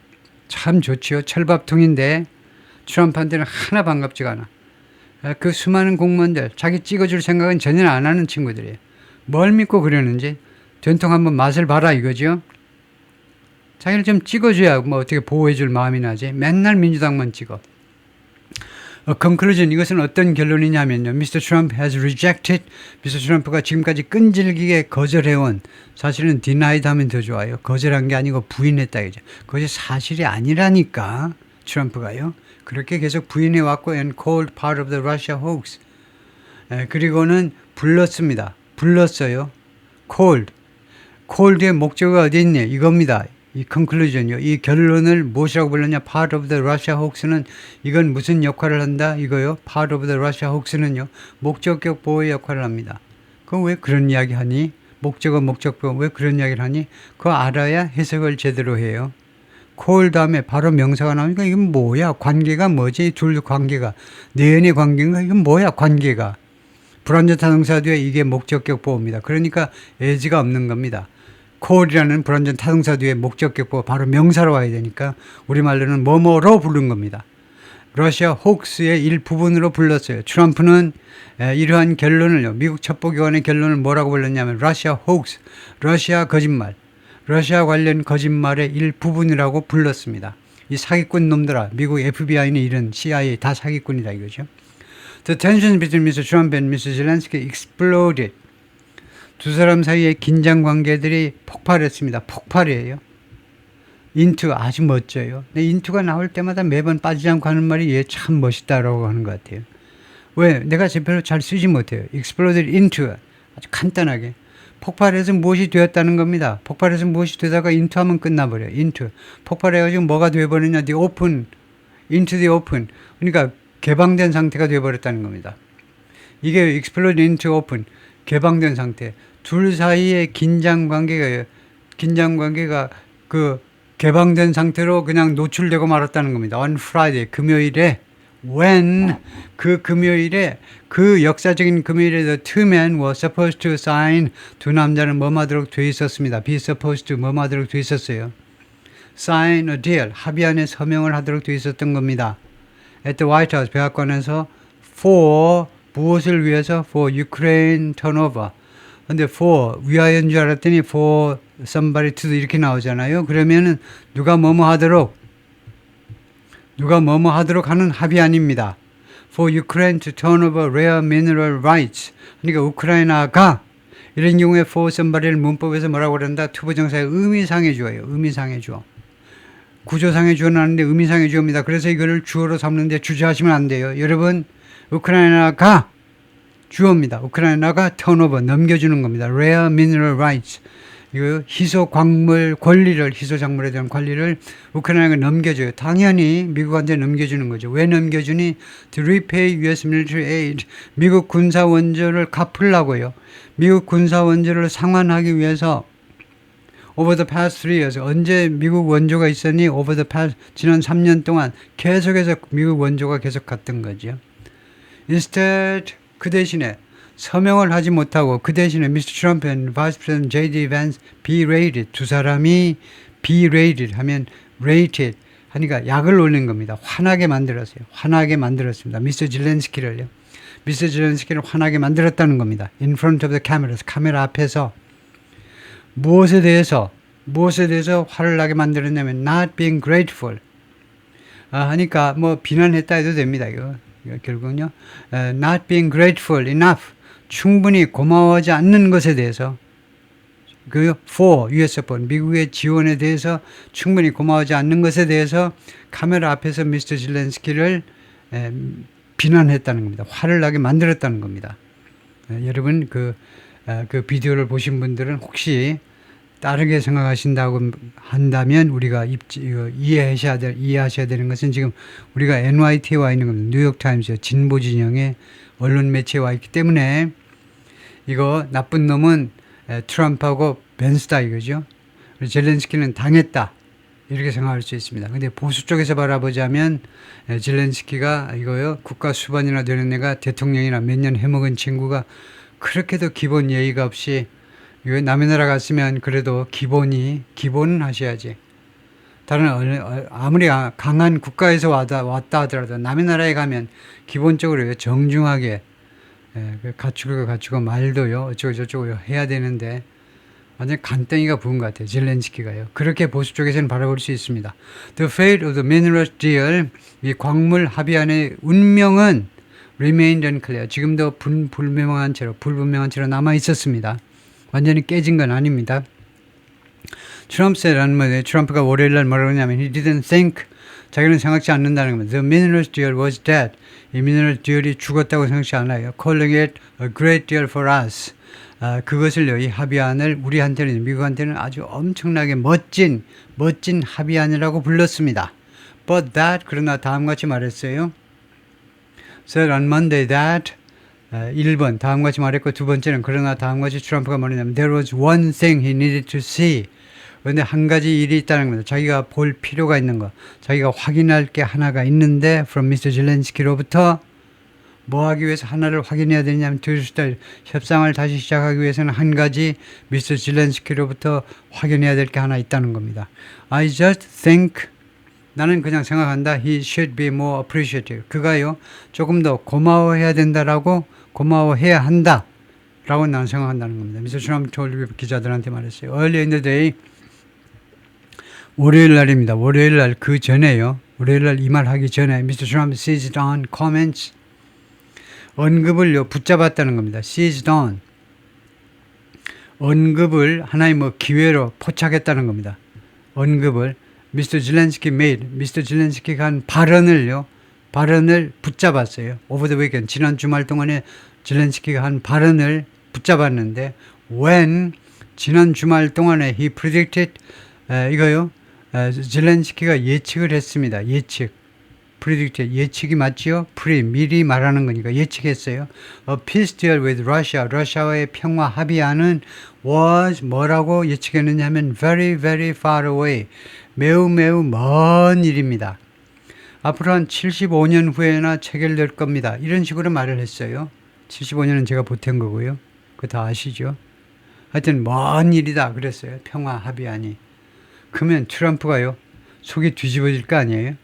참 좋지요. 철밥통인데 트럼프한테는 하나 반갑지가 않아. 그 수많은 공무원들 자기 찍어줄 생각은 전혀 안 하는 친구들이에요. 뭘 믿고 그러는지 된통 한번 맛을 봐라 이거죠. 자기를 좀 찍어줘야 뭐 어떻게 보호해줄 마음이 나지. 맨날 민주당만 찍어. conclusion, 이것은 어떤 결론이냐면요. Mr. Trump has rejected. Mr. 트럼프가 지금까지 끈질기게 거절해온, 사실은 denied 하면 더 좋아요. 거절한 게 아니고 부인했다 이죠. 그것이 사실이 아니라니까 트럼프가요. 그렇게 계속 부인해왔고 and called part of the Russia hoax. 그리고는 불렀습니다. 불렀어요. called. called의 목적어가 어디 있냐 이겁니다. 이 conclusion요. 이 결론을 무엇이라고 불렀냐? part of the Russia hoax는 이건 무슨 역할을 한다? 이거요. part of the Russia hoax는요. 목적격 보호의 역할을 합니다. 그럼 왜 그런 이야기 하니? 목적어 목적보 왜 그런 이야기를 하니? 그거 알아야 해석을 제대로 해요. call 다음에 바로 명사가 나오니까 이건 뭐야? 관계가 뭐지? 둘 관계가 내연의 관계인가? 이건 뭐야? 관계가 불완전 타동사 뒤에 이게 목적격 보호입니다. 그러니까 as가 없는 겁니다. call이라는 불완전 타동사 뒤에 목적격 보호 바로 명사로 와야 되니까 우리말로는 뭐뭐로 부른 겁니다. 러시아 호크스의 일부분으로 불렀어요. 트럼프는 이러한 결론을요. 미국 첩보기관의 결론을 뭐라고 불렀냐면 러시아 호크스, 러시아 거짓말, 러시아 관련 거짓말의 일부분이라고 불렀습니다. 이 사기꾼 놈들아, 미국 FBI는 이런 CIA 다 사기꾼이다 이거죠. The tensions between Mr. Trump and Mr. Zelensky exploded. 두 사람 사이의 긴장 관계들이 폭발했습니다. 폭발이에요. 인투 아주 멋져요. 인투가 나올 때마다 매번 빠지지 않고 하는 말이 얘 참 멋있다라고 하는 것 같아요. 왜? 내가 별로 잘 쓰지 못해요. exploded into 아주 간단하게 폭발해서 무엇이 되었다는 겁니다. 폭발해서 무엇이 되다가 into 하면 끝나버려요. into 폭발해가지고 뭐가 되어버리냐? the open into the open 그러니까 개방된 상태가 되어버렸다는 겁니다. 이게 exploded into open 개방된 상태. 둘 사이의 긴장 관계가 그 개방된 상태로 그냥 노출되고 말았다는 겁니다. On Friday, 금요일에 when 그 금요일에 그 역사적인 금요일에 the two men were supposed to sign 두 남자는 뭐하도록 돼 있었습니다. be supposed to 뭐하도록 돼 있었어요. sign a deal 합의안에 서명을 하도록 돼 있었던 겁니다. At the White House 백악관에서 for 무엇을 위해서 for Ukraine turnover. 근데 for 위하여인 줄 알았더니 for somebody to 이렇게 나오잖아요. 그러면은 누가 뭐뭐 하도록 하는 합의안입니다. For Ukraine to turn over rare mineral rights. 그러니까 우크라이나가 이런 경우에 for somebody를 문법에서 뭐라고 그런다? 투부정사의 의미상의 주어예요. 의미상의 주어. 구조상의 주어는 아닌데 의미상의 주어입니다. 그래서 이거를 주어로 삼는데 주저하시면 안 돼요. 여러분 우크라이나가 주어입니다. 우크라이나가 턴오버 넘겨주는 겁니다. Rare mineral rights. 이거 희소 광물 권리를 희소 작물에 대한 권리를 우크라이나가 넘겨줘요. 당연히 미국한테 넘겨주는 거죠. 왜 넘겨주니? To repay U.S. military aid. 미국 군사 원조를 갚으려고요. 미국 군사 원조를 상환하기 위해서 over the past 3 years 언제 미국 원조가 있었니? over the past 지난 3년 동안 계속해서 미국 원조가 계속 갔던 거죠. Instead 그 대신에 서명을 하지 못하고 그 대신에 Mr. Trump and Vice President J.D. Vance berated 두 사람이 berated 하면 rated 하니까 약을 올린 겁니다. 화나게 만들었어요. 화나게 만들었습니다. 미스터 질렌스키를요. 미스터 질렌스키를 화나게 만들었다는 겁니다. In front of the cameras 카메라 앞에서 무엇에 대해서 화를 나게 만들었냐면 not being grateful 하니까 뭐 비난했다 해도 됩니다. 이거 결국은요. not being grateful enough 충분히 고마워하지 않는 것에 대해서 그 for US support 미국의 지원에 대해서 충분히 고마워하지 않는 것에 대해서 카메라 앞에서 미스터 질렌스키를 비난했다는 겁니다. 화를 나게 만들었다는 겁니다. 여러분 그 비디오를 보신 분들은 혹시 다르게 생각하신다고 한다면 우리가 이해하셔야 되는 것은 지금 우리가 NYT에 와 있는 겁니다. 뉴욕타임스 진보 진영의 언론 매체에 와 있기 때문에 이거 나쁜 놈은 트럼프하고 벤스다 이거죠. 젤렌스키는 당했다 이렇게 생각할 수 있습니다. 근데 보수 쪽에서 바라보자면 젤렌스키가 이거요 국가 수반이나 되는 애가 대통령이나 몇 년 해먹은 친구가 그렇게도 기본 예의가 없이 남의 나라 갔으면 그래도 기본은 하셔야지. 다른 아무리 강한 국가에서 왔다 하더라도 남의 나라에 가면 기본적으로 정중하게 갖추고 말도요 어쩌고 저쩌고 해야 되는데 완전 간땡이가 부은 것 같아요. 젤렌스키가요. 그렇게 보수 쪽에서는 바라볼 수 있습니다. The fate of the mineral deal, 이 광물 합의안의 운명은 remained unclear. 지금도 불분명한 채로 남아 있었습니다. 완전히 깨진 건 아닙니다. 트럼프 said라는 말에 트럼프가 월요일날 뭐라고 하냐면 he didn't think, 자기는 생각지 않는다는 겁니다. The mineral deal was dead. 이 미네랄 딜이 죽었다고 생각지 않아요. Calling it a great deal for us. 그것을요, 이 합의안을 우리한테는, 미국한테는 아주 엄청나게 멋진 합의안이라고 불렀습니다. But that, 그러나 다음같이 말했어요. Said on Monday that 1번 다음같이 말했고, 두 번째는 그러나 다음같이 트럼프가 말했냐면 There was one thing he needed to see. 그런데 한 가지 일이 있다는 겁니다. 자기가 볼 필요가 있는 거, 자기가 확인할 게 하나가 있는데 from Mr. 젤렌스키로부터 뭐 하기 위해서 하나를 확인해야 되냐면 협상을 다시 시작하기 위해서는 한 가지 미스터 젤렌스키로부터 확인해야 될 게 하나 있다는 겁니다. I just think, 나는 그냥 생각한다. He should be more appreciative. 그가요, 조금 더 고마워해야 된다라고, 고마워해야 한다 라고 나는 생각한다는 겁니다. 미스터 트럼프 told 기자들한테 말했어요. Early in the day, 월요일 날입니다. 월요일 날 그 전에요. 월요일 날 이 말 하기 전에 미스터 트럼프 seized on comments, 언급을요 붙잡았다는 겁니다. seized on, 언급을 하나의 뭐 기회로 포착했다는 겁니다. 언급을 미스터 젤렌스키 made, 미스터 젤렌스키가 한 발언을 붙잡았어요. over the weekend, 지난 주말 동안에 젤렌스키가 한 발언을 붙잡았는데 when, 지난 주말 동안에 he predicted, 이거요, 젤렌스키가 예측을 했습니다. 예측. predicted, 예측이 맞지요? 미리 말하는 거니까 예측했어요. A peace deal with Russia, 러시아와의 평화 합의안은 was 뭐라고 예측했느냐 하면 very, very far away, 매우 먼 일입니다. 앞으로 한 75년 후에나 체결될 겁니다. 이런 식으로 말을 했어요. 75년은 제가 보탠 거고요. 그거 다 아시죠? 하여튼 먼 일이다 그랬어요. 평화 합의안이. 그러면 트럼프가요, 속이 뒤집어질 거 아니에요?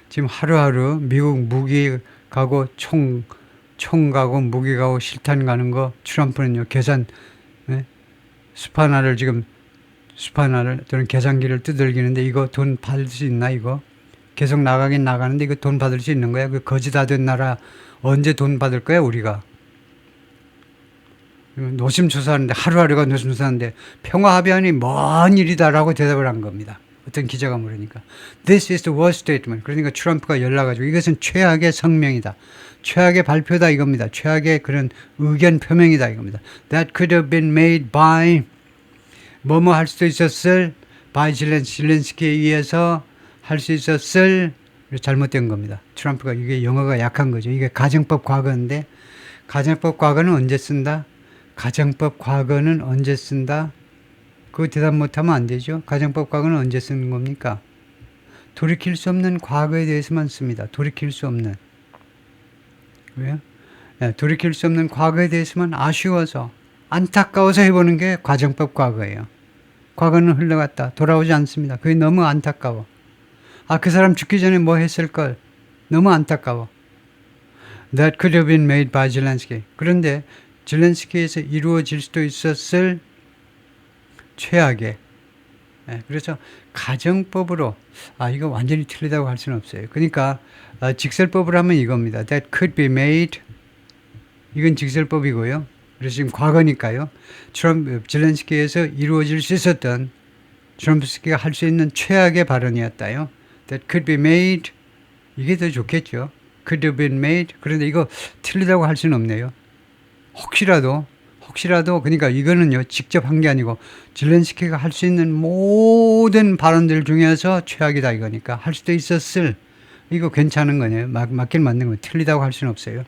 지금 하루하루 미국 무기 가고 총 가고 무기 가고 실탄 가는 거 트럼프는요, 계산, 스파나를 또는 계산기를 두들기는데 이거 돈 받을 수 있나 이거? 계속 나가긴 나가는데 이거 돈 받을 수 있는 거야? 그 거지 다 된 나라 언제 돈 받을 거야 우리가? 노심초사하는데, 하루하루가 노심초사하는데 평화 합의안이 먼 일이다라고 대답을 한 겁니다. 어떤 기자가 물으니까 This is the worst statement. 그러니까 트럼프가 연락가지고 이것은 최악의 성명이다, 최악의 발표다 이겁니다. 최악의 그런 의견 표명이다 이겁니다. That could have been made by 뭐뭐 할 수도 있었을, by 젤렌스키에 의해서 할 수 있었을, 잘못된 겁니다. 트럼프가, 이게 영어가 약한 거죠. 이게 가정법 과거인데, 가정법 과거는 언제 쓴다? 가정법 과거는 언제 쓴다? 그거 대답 못하면 안 되죠. 가정법 과거는 언제 쓰는 겁니까? 돌이킬 수 없는 과거에 대해서만 씁니다. 돌이킬 수 없는. 왜요? 돌이킬 수 없는 과거에 대해서만 아쉬워서, 안타까워서 해보는 게 가정법 과거예요. 과거는 흘러갔다, 돌아오지 않습니다. 그게 너무 안타까워. 그 사람 죽기 전에 뭐 했을걸, 너무 안타까워. That could have been made by Zelensky. 그런데 젤렌스키에서 이루어질 수도 있었을 최악의, 그래서 가정법으로, 이거 완전히 틀리다고 할 수는 없어요. 그러니까 직설법으로 하면 이겁니다. That could be made, 이건 직설법이고요. 그래서 지금 과거니까요. 젤렌스키에서 이루어질 수 있었던, 트럼프스키가 할 수 있는 최악의 발언이었다요. That could be made, 이게 더 좋겠죠. Could have been made. 그런데 이거 틀리다고 할 수는 없네요. 혹시라도, 그러니까 이거는요, 직접 한 게 아니고 젤렌스키가 할 수 있는 모든 발언들 중에서 최악이다 이거니까, 할 수도 있었을, 이거 괜찮은 거네요. 맞긴 맞는 거예요. 틀리다고 할 수는 없어요.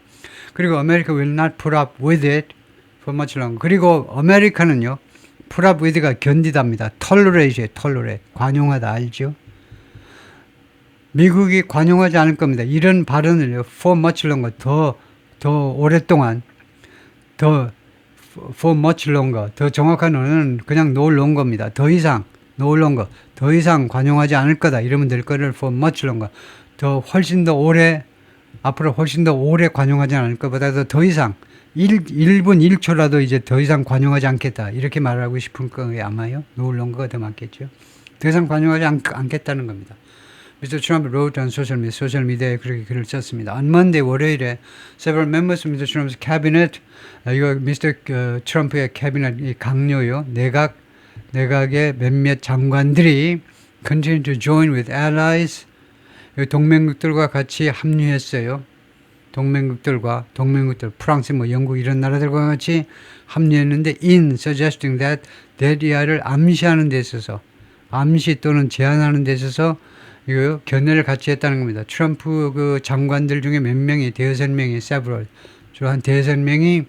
그리고 America will not put up with it for much longer. 그리고 아메리카는요, put up with가 견디답니다. tolerate예요. tolerate, 관용하다, 알죠? 미국이 관용하지 않을 겁니다. 이런 발언을요, for much longer, 더 오랫동안, for much longer, 더 정확한 언어는 그냥 no longer입니다. 더 이상, no longer, 더 이상 관용하지 않을 거다 이러면 될 거를 for much longer, 훨씬 더 오래, 앞으로 훨씬 더 오래 관용하지 않을 것보다도 더 이상, 1분 1초라도 이제 더 이상 관용하지 않겠다. 이렇게 말하고 싶은 거예요, 아마요. 노울론거가 더 많겠죠. 더 이상 관용하지 않겠다는 겁니다. Mr. Trump wrote on 소셜미디어에 그렇게 글을 썼습니다. On Monday, 월요일에 several members of Mr. Trump's cabinet, 이거 Mr. 트럼프의 캐비넷 강요요, 내각의 몇몇 장관들이 continue to join with allies, 동맹국들과 같이 합류했어요. 동맹국들, 프랑스, 영국 이런 나라들과 같이 합류했는데 in suggesting that 대리아를 암시하는 데 있어서 암시 또는 제안하는 데 있어서 이거 견해를 같이 했다는 겁니다. 트럼프 그 장관들 중에 몇 명이 대여섯 명이 several 한 대여섯 명이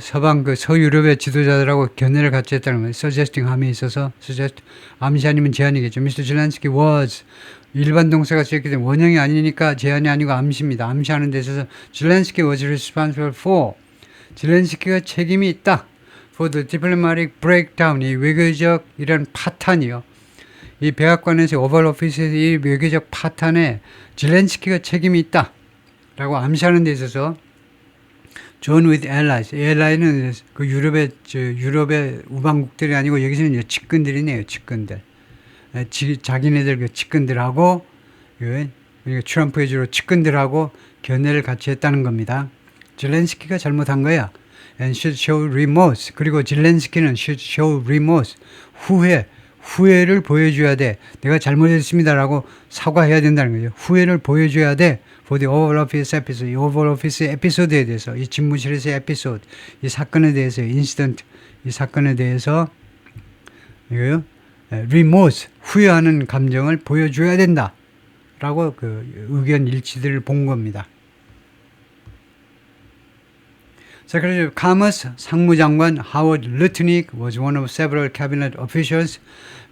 서방 그 서유럽의 지도자들하고 견해를 같이 했다는 거예요. suggesting 함에 있어서 suggest 암시 아니면 제안이겠죠. Mr. Zelensky was 일반 동사가 쓰였기 때문에 원형이 아니니까 제안이 아니고 암시입니다. 암시하는 데 있어서 Zelensky was responsible for zelensky가 책임이 있다. for the diplomatic breakdown 이 외교적 이런 파탄이요. 이 백악관에서 오발 오피스에서 이 외교적 파탄에 zelensky가 책임이 있다. 라고 암시하는 데 있어서 Join with allies. allies는 그 유럽의 우방국들이 아니고 여기서는 측근들이네요. 측근들. 자기네들 그 측근들하고 트럼프의 주로 측근들하고 견해를 같이 했다는 겁니다. zelensky가 잘못한 거야. And should show remorse. 그리고 zelensky는 should show remorse. 후회를 보여줘야 돼. 내가 잘못했습니다라고 사과해야 된다는 거죠. 후회를 보여줘야 돼. For the Oval Office episode. 이 Oval Office 에피소드에 대해서, 이 집무실에서의 에피소드, 이 사건에 대해서, 인시던트, 이 사건에 대해서, 이거요, remorse, 후회하는 감정을 보여줘야 된다. 라고 그 의견 일치들을 본 겁니다. Secretary of Commerce 상무장관 하워드 루트닉 was one of several cabinet officials.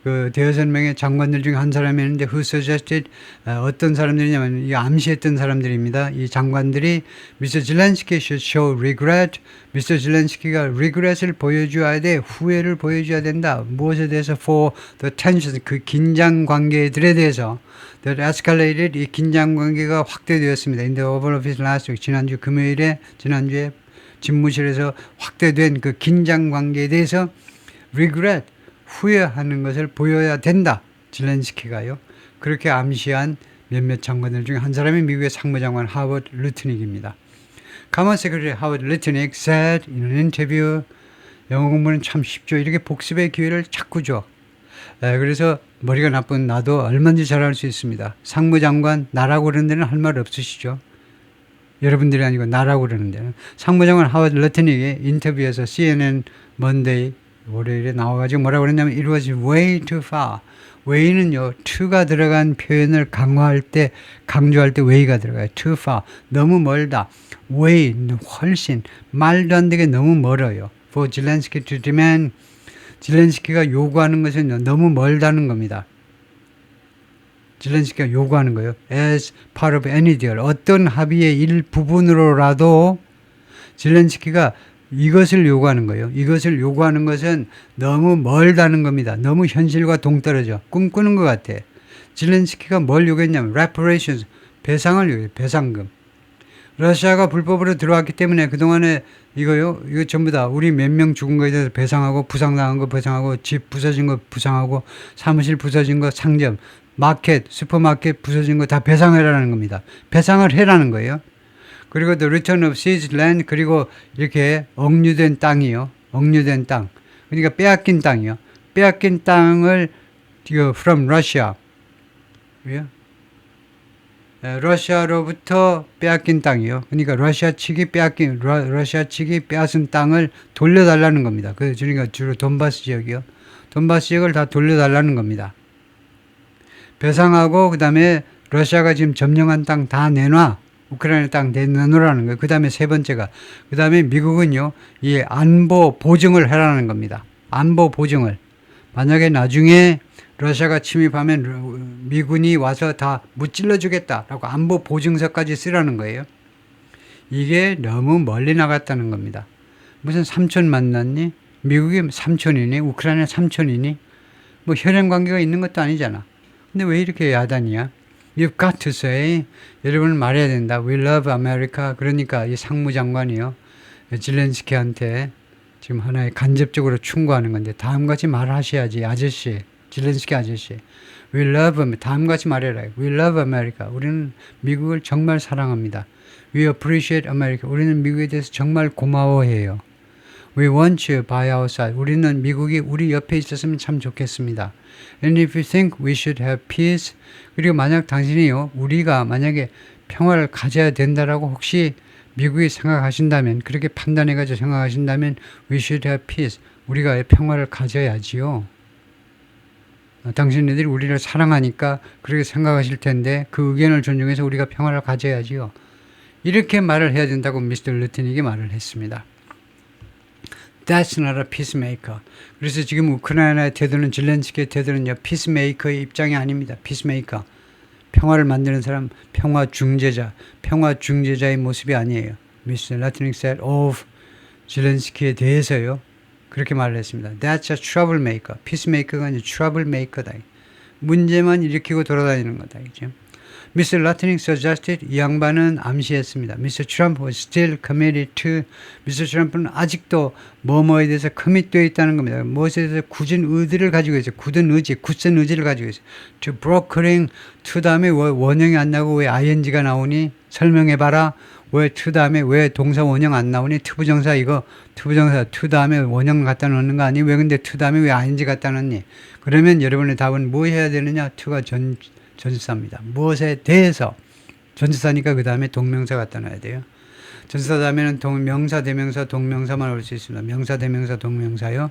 그 대여섯 명의 장관들 중에 한 사람이었는데 who suggested 어떤 사람들이냐면 이 암시했던 사람들입니다. 이 장관들이 Mr. Zelensky should show regret. Mr. Zelensky가 regret을 보여줘야 돼. 후회를 보여줘야 된다. 무엇에 대해서 for the tensions 그 긴장 관계들에 대해서 that escalated 이 긴장 관계가 확대되었습니다. In the Oval Office last week 지난주에 집무실에서 확대된 그 긴장 관계에 대해서 regret, 후회하는 것을 보여야 된다. zelensky가요. 그렇게 암시한 몇몇 장관들 중에 한 사람이 미국의 상무장관 하워드 루트닉입니다. Commerce Secretary 하워드 루트닉 said in an interview, 영어 공부는 참 쉽죠. 이렇게 복습의 기회를 자꾸 줘. 그래서 머리가 나쁜 나도 얼마든지 잘할 수 있습니다. 상무장관, 나라고 그러는 데는 할 말 없으시죠? 여러분들이 아니고 나라고 그러는데 상무장관 하워드 루트닉이 인터뷰에서 CNN 먼데이 월요일에 나와가지고 뭐라고 그랬냐면 it was way too far. way는요 to가 들어간 표현을 강조할 때 way가 들어가요. too far 너무 멀다. way 훨씬 말도 안 되게 너무 멀어요. for Zelensky to demand zelensky가 요구하는 것은 너무 멀다는 겁니다. zelensky가 요구하는 거예요. as part of any deal. 어떤 합의의 일부분으로라도 zelensky가 이것을 요구하는 거예요. 이것을 요구하는 것은 너무 멀다는 겁니다. 너무 현실과 동떨어져. 꿈꾸는 것 같아. zelensky가 뭘 요구했냐면 reparations, 배상을 요구해요. 배상금. 러시아가 불법으로 들어왔기 때문에 그동안에 이거 전부 다 우리 몇 명 죽은 거에 대해서 배상하고 부상당한 거 배상하고 집 부서진 거 부상하고 사무실 부서진 거 상점 마켓, 슈퍼마켓 부서진 거 다 배상해라는 겁니다. 배상을 해라는 거예요. 그리고 the return of seized land 그리고 이렇게 억류된 땅이요. 억류된 땅. 그러니까 빼앗긴 땅이요. 빼앗긴 땅을 from Russia. 러시아로부터 빼앗긴 땅이요. 그러니까 러시아 측이 빼앗은 땅을 돌려달라는 겁니다. 그러니까 주로 돈바스 지역이요. 돈바스 지역을 다 돌려달라는 겁니다. 배상하고 그다음에 러시아가 지금 점령한 땅 다 내놔. 우크라이나 땅 내놓으라는 거예요. 그 다음에 세 번째가 그 다음에 미국은요 이 안보 보증을 해라는 겁니다. 안보 보증을 만약에 나중에 러시아가 침입하면 미군이 와서 다 무찔러 주겠다라고 안보 보증서까지 쓰라는 거예요. 이게 너무 멀리 나갔다는 겁니다. 무슨 삼촌 만났니? 미국이 삼촌이니? 우크라이나 삼촌이니? 뭐 혈연 관계가 있는 것도 아니잖아. 근데 왜 이렇게 야단이야? You've got to say, 여러분은 말해야 된다. We love America. 그러니까 이 상무장관이요. 질렌스키한테 지금 하나의 간접적으로 충고하는 건데 다음같이 말하셔야지 아저씨 질렌스키 아저씨 We love 다음같이 말해라 We love America 우리는 미국을 정말 사랑합니다 We appreciate America 우리는 미국에 대해서 정말 고마워해요 We want you by our side 우리는 미국이 우리 옆에 있었으면 참 좋겠습니다 And if you think we should have peace 그리고 만약 당신이요 우리가 만약에 평화를 가져야 된다라고 혹시 미국이 생각하신다면 그렇게 판단해가지고 생각하신다면 we should have peace 우리가 평화를 가져야지요 당신네들이 우리를 사랑하니까 그렇게 생각하실 텐데 그 의견을 존중해서 우리가 평화를 가져야지요 이렇게 말을 해야 된다고 미스터 루틴에게 말을 했습니다 That's not a peacemaker 그래서 지금 우크라이나의 태도는 질렌스키의 태도는요 피스메이커의 입장이 아닙니다 피스메이커 평화를 만드는 사람, 평화 중재자의 모습이 아니에요. 미스터 라트닉 said of 질렌스키에 대해서요. 그렇게 말을 했습니다. That's a troublemaker. peacemaker가 아니라 troublemaker다. 문제만 일으키고 돌아다니는 거다. 그죠? 미스터 라트닉 suggested 이 양반은 암시했습니다. 미스터 트럼프 was still committed to 미스터 트럼프는 아직도 뭐뭐에 대해서 커밋되어 있다는 겁니다. 무엇에 대해서 굳은 의지를 가지고 있어요. 굳은 의지, 굳센 의지를 가지고 있어요. to brokering to 다음에 왜 원형이 안 나오고 왜 ing가 나오니 설명해봐라. 왜 to 다음에 왜 동사 원형 안 나오니 투부정사 이거 투부정사 to 다음에 원형 갖다 놓는 거 아니 왜 근데 to 다음에 왜 ing 갖다 놓니 그러면 여러분의 답은 뭐 해야 되느냐 to가 전치사입니다. 무엇에 대해서 전치사니까 그 다음에 동명사 갖다 놔야 돼요. 전치사 다음에는 명사, 대명사, 동명사만 올 수 있습니다. 명사, 대명사, 동명사요.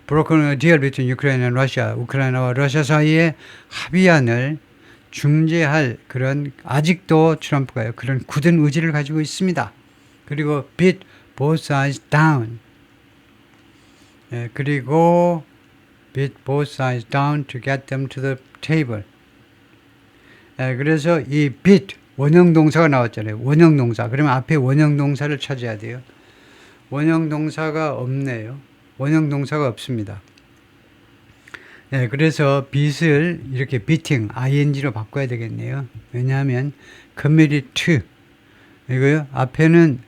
Broken deal between Ukraine and Russia. 우크라이나와 러시아 사이에 합의안을 중재할 그런 아직도 트럼프가요. 그런 굳은 의지를 가지고 있습니다. 그리고 beat both sides down. 그리고 beat both sides down to get them to the table. 그래서 이 beat 원형 동사가 나왔잖아요. 원형 동사. 그러면 앞에 원형 동사를 찾아야 돼요. 원형 동사가 없네요. 원형 동사가 없습니다. 그래서 beat을 이렇게 beating, ing로 바꿔야 되겠네요. 왜냐하면 committed to 이거요. 앞에는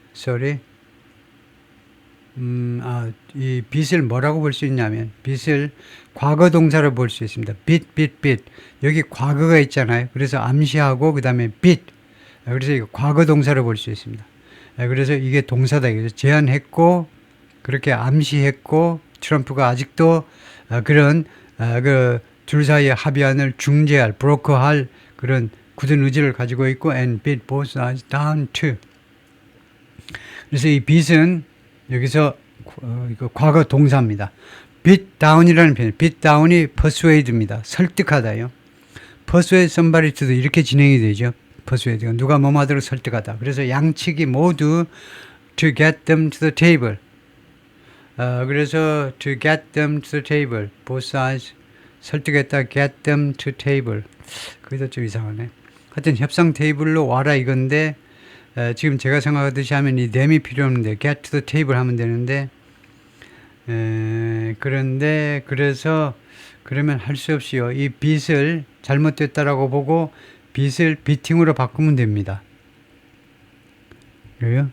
이 beat을 뭐라고 볼 수 있냐면 beat을 과거 동사로 볼 수 있습니다. beat. 여기 과거가 있잖아요. 그래서 암시하고 그 다음에 beat. 그래서 이거 과거 동사로 볼 수 있습니다. 그래서 이게 동사다. 그래서 제안했고 그렇게 암시했고 트럼프가 아직도 그런 그 둘 사이의 합의안을 중재할, 브로커할 그런 굳은 의지를 가지고 있고 and beat both sides down to. 그래서 이 beat은 여기서 과거 동사입니다. beat down이라는 표현, beat down이 persuade입니다. 설득하다요. persuade somebody to도 이렇게 진행이 되죠. persuade 누가 뭐뭐 하도록 설득하다. 그래서 양측이 모두 to get them to the table. 그래서 to get them to the table, both sides 설득했다, get them to table. 그게 좀 이상하네. 하여튼 협상 테이블로 와라 이건데 지금 제가 생각하듯이 하면 이 them이 필요 없는데 get to the table 하면 되는데 그런데 그래서 그러면 할 수 없이요. 이 beat을 잘못됐다라고 보고 beat을 beating으로 바꾸면 됩니다. 그래요?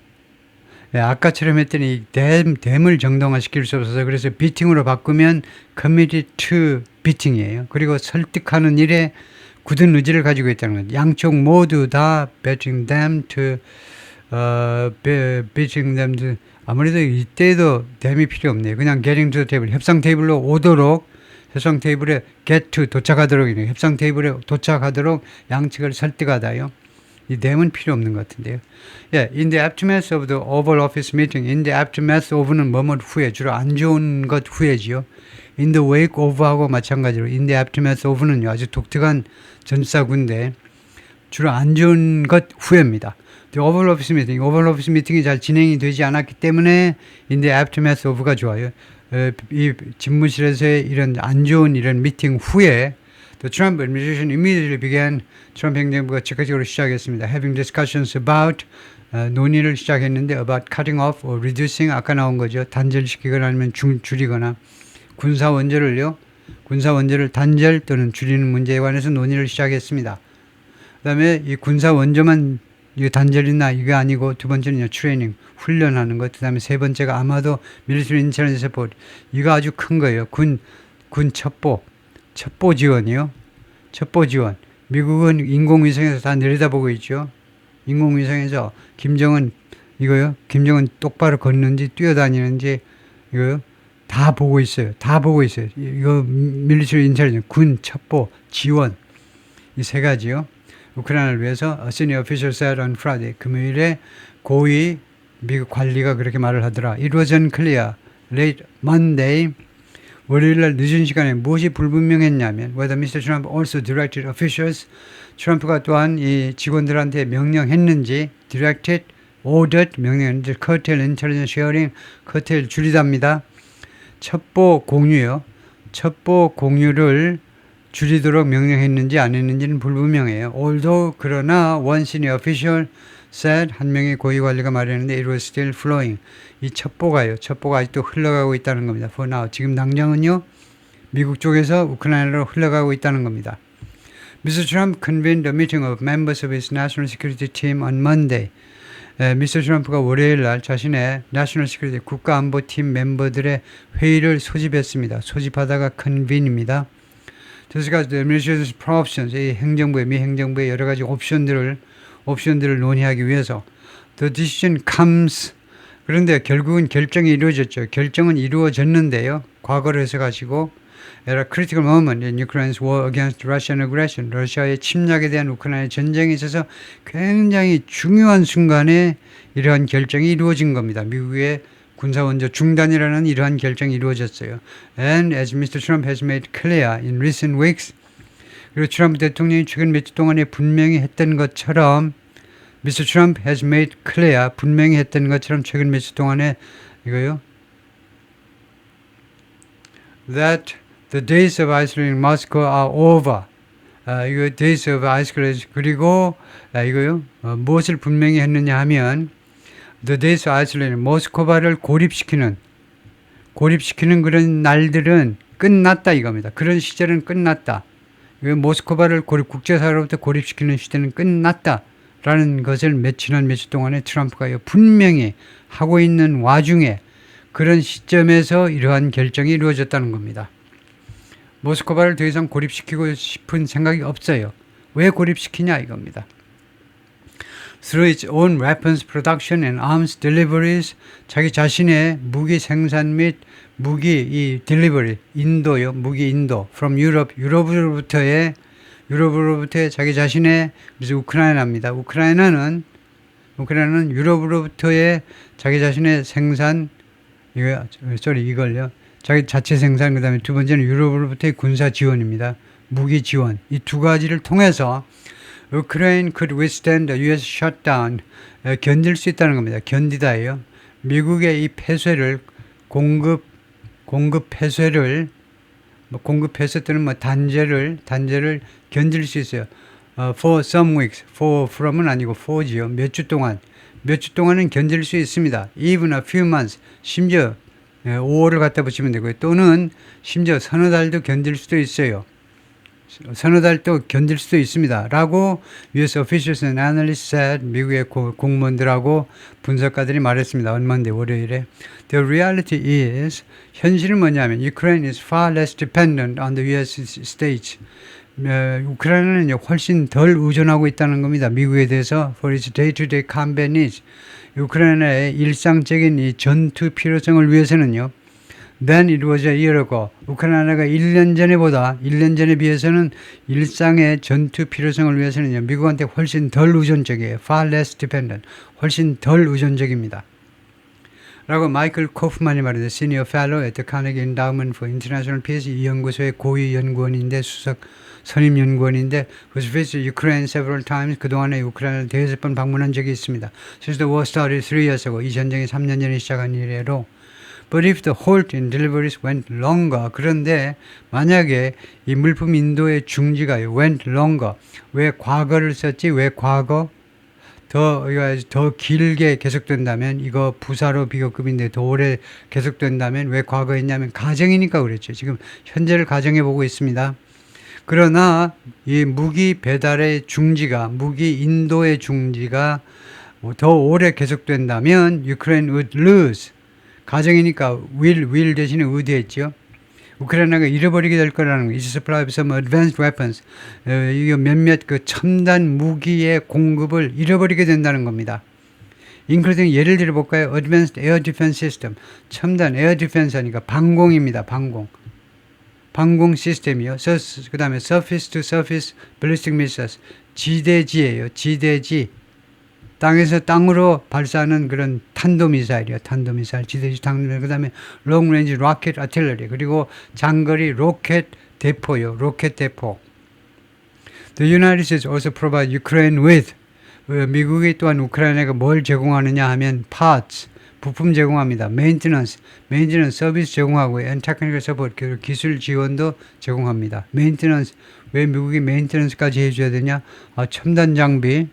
아까처럼 했더니 댐을 정당화시킬 수 없어서 그래서 beating으로 바꾸면 committed to beating이에요. 그리고 설득하는 일에 굳은 의지를 가지고 있다는 거죠. 양쪽 모두 다 beating them to 아무래도 이때도 댐이 필요 없네요. 그냥 getting to the table 협상 테이블로 오도록 협상 테이블에 get to 도착하도록 협상 테이블에 도착하도록 양측을 설득하다요. 이 댐은 필요 없는 것 같은데요. In the aftermath of the Oval Office meeting, in the aftermath of는 뭐뭐 후에, 주로 안 좋은 것 후에지요. In the wake of하고 마찬가지로 in the aftermath of는요, 아주 독특한 전사구인데 주로 안 좋은 것 후에입니다. The Oval Office meeting, Oval Office meeting이 잘 진행이 되지 않았기 때문에 in the aftermath of가 좋아요. 이 집무실에서의 이런 안 좋은 이런 미팅 후에 The Trump administration immediately began 트럼프 행정부가 즉각적으로 시작했습니다. Having discussions about 논의를 시작했는데 about cutting off or reducing 아까 나온 거죠. 단절시키거나 아니면 줄이거나 군사 원조를 단절 또는 줄이는 문제에 관해서 논의를 시작했습니다. 그 다음에 이 군사 원조만 이거 단절이나 이거 아니고 두 번째는요 트레이닝 훈련하는 것. 그다음에 세 번째가 아마도 밀리터리 인텔리전스 서포트. 이거 아주 큰 거예요. 군 첩보 지원이요. 첩보 지원. 미국은 인공위성에서 다 내려다보고 있죠. 인공위성에서 김정은 이거요. 김정은 똑바로 걷는지 뛰어다니는지 이거요. 다 보고 있어요. 다 보고 있어요. 이거 밀리터리 인텔리전스 군 첩보 지원 이 세 가지요. 우크라이나를 위해서 a senior official said on Friday. 금요일에 고위 미국 관리가 그렇게 말을 하더라. It was unclear late Monday. 월요일날 늦은 시간에 무엇이 불분명했냐면 whether Mr. Trump also directed officials. 트럼프가 또한 이 직원들한테 명령했는지 directed, ordered 명령했는지 curtail intelligence sharing, curtail 줄이답니다. 첩보 공유요. 첩보 공유를 줄이도록 명령했는지 안 했는지는 불분명해요. Although 그러나 one senior official said 한 명의 고위 관리가 말했는데 it was still flowing. 이 첩보가 아직도 흘러가고 있다는 겁니다. For now. 지금 당장은요. 미국 쪽에서 우크라이나로 흘러가고 있다는 겁니다. Mr. Trump convened a meeting of members of his national security team on Monday. 미스터 트럼프가 월요일 날 자신의 내셔널 시큐리티 국가안보팀 멤버들의 회의를 소집했습니다. 소집하다가 convene입니다. discuss the administration's options, 미 행정부의 여러 가지 옵션들을 논의하기 위해서 the decision comes. 그런데 결국은 결정이 이루어졌죠. 결정은 이루어졌는데요. 과거로 해석하시고 at a critical moment in Ukraine's war against Russian aggression, 러시아의 침략에 대한 우크라이나의 전쟁에 있어서 굉장히 중요한 순간에 이러한 결정이 이루어진 겁니다. 미국의 군사원조 중단이라는 이러한 결정이 이루어졌어요. And as Mr. Trump has made clear in recent weeks, 그리고 트럼프 대통령이 최근 몇 주 동안에 분명히 했던 것처럼 Mr. Trump has made clear, 분명히 했던 것처럼 최근 몇 주 동안에 이거요. That the days of isolating Moscow are over. 이거 days of isolation. 그리고 이거요. 무엇을 분명히 했느냐 하면 the days of isolating 모스크바를 고립시키는 그런 날들은 끝났다 이겁니다. 그런 시절은 끝났다. 모스크바를 국제사회로부터 고립시키는 시대는 끝났다라는 것을 지난 몇 주 동안에 트럼프가 분명히 하고 있는 와중에 그런 시점에서 이러한 결정이 이루어졌다는 겁니다. 모스크바를 더 이상 고립시키고 싶은 생각이 없어요. 왜 고립시키냐 이겁니다. Through its own weapons production and arms deliveries, 자기 자신의 무기 생산 및 무기 이 delivery, 인도요, 무기 인도, from Europe, 유럽으로부터의 자기 자신의, 그래서 우크라이나입니다. 우크라이나는 유럽으로부터의 자기 자신의 생산, 이걸요. 자기 자체 생산, 그 다음에 두 번째는 유럽으로부터의 군사 지원입니다. 무기 지원. 이 두 가지를 통해서 Ukraine could withstand the US shutdown. 견딜 수 있다는 겁니다. 견디다예요. 미국의 이 폐쇄를, 공급 폐쇄를, 공급 폐쇄 또는 단절을 견딜 수 있어요. For some weeks. from은 아니고 for지요. 몇 주 동안은 견딜 수 있습니다. Even a few months. 심지어 5월을 갖다 붙이면 되고요. 또는 심지어 서너 달도 견딜 수도 있어요. 서너 달도 견딜 수도 있습니다. 라고 US officials and analysts said, 미국의 공무원들하고 분석가들이 말했습니다. on Monday, 월요일에. The reality is, 현실은 뭐냐면 Ukraine is far less dependent on the US states. 우크라이나는 훨씬 덜 의존하고 있다는 겁니다. 미국에 대해서 for its day-to-day combat needs. 우크라이나의 일상적인 이 전투 필요성을 위해서는요. Then it was a year ago. 우크라이나가 1년 전에 비해서는 일상의 전투 필요성을 위해서는요. 미국한테 훨씬 덜 의존적이에요. Far less dependent. 훨씬 덜 의존적입니다. 라고 마이클 코프만이 말했는데 Senior Fellow at the Carnegie Endowment for International Peace 이 연구소의 고위 연구원인데 수석 선임 연구원인데 who's visited Ukraine several times 그동안에 우크라이나를 대여섯 번 방문한 적이 있습니다. Since the war started 3 years ago 이 전쟁이 3년 전에 시작한 이래로 But if the halt in deliveries went longer 그런데 만약에 이 물품 인도의 중지가 went longer 왜 과거를 썼지 왜 과거 더 길게 계속된다면 이거 부사로 비교급인데 더 오래 계속된다면 왜 과거했냐면 가정이니까 그랬죠. 지금 현재를 가정해 보고 있습니다. 그러나 이 무기 배달의 중지가, 무기 인도의 중지가 더 오래 계속된다면 유크레인 would lose. 가정이니까 will 대신에 would 했죠. 우크라이나가 잃어버리게 될 거라는 거. its supply of some advanced weapons. 이거 몇몇 그 첨단 무기의 공급을 잃어버리게 된다는 겁니다. including 예를 들어 볼까요? advanced air defense system. 첨단 에어 디펜스 하니까 방공입니다. 방공 시스템이요. 그 다음에 surface to surface ballistic missiles. 지대지예요. 지대지. 땅에서 땅으로 발사하는 그런 탄도미사일이요. 탄도미사일, 지대지 탄도미사일. 그 다음에 long range rocket artillery. 그리고 장거리 로켓 대포요. 로켓 대포. The United States also provide Ukraine with. 미국이 또한 우크라이나가 뭘 제공하느냐 하면 parts. 부품 제공합니다. maintenance 서비스 제공하고 and technical support 기술 지원도 제공합니다. maintenance 왜 미국이 maintenance까지 해줘야 되냐? 첨단 장비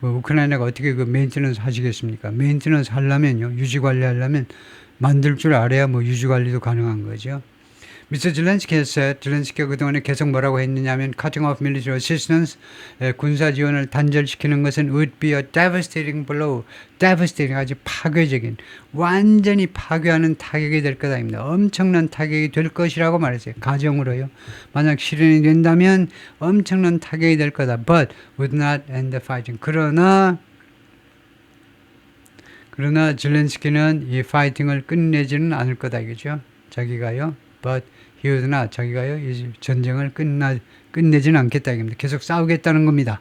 우크라이나가 어떻게 그 maintenance 하시겠습니까? maintenance 하려면요 유지 관리하려면 만들 줄 알아야 뭐 유지 관리도 가능한 거죠. 미스터 젤렌스키 젤렌스키가 그동안에 계속 뭐라고 했느냐면 cutting off military assistance 군사 지원을 단절시키는 것은 would be a devastating blow. devastating 아주 파괴적인 완전히 파괴하는 타격이 될 거다입니다. 엄청난 타격이 될 것이라고 말했어요. 가정으로요. 만약 실현이 된다면 엄청난 타격이 될 거다. But would not end the fighting. 그러나 젤렌스키는 이 파이팅을 끝내지는 않을 거다 이거죠. 자기가요. But he would not. 자기가요. 이 전쟁을 끝내지는 않겠다 이겁니다. 계속 싸우겠다는 겁니다.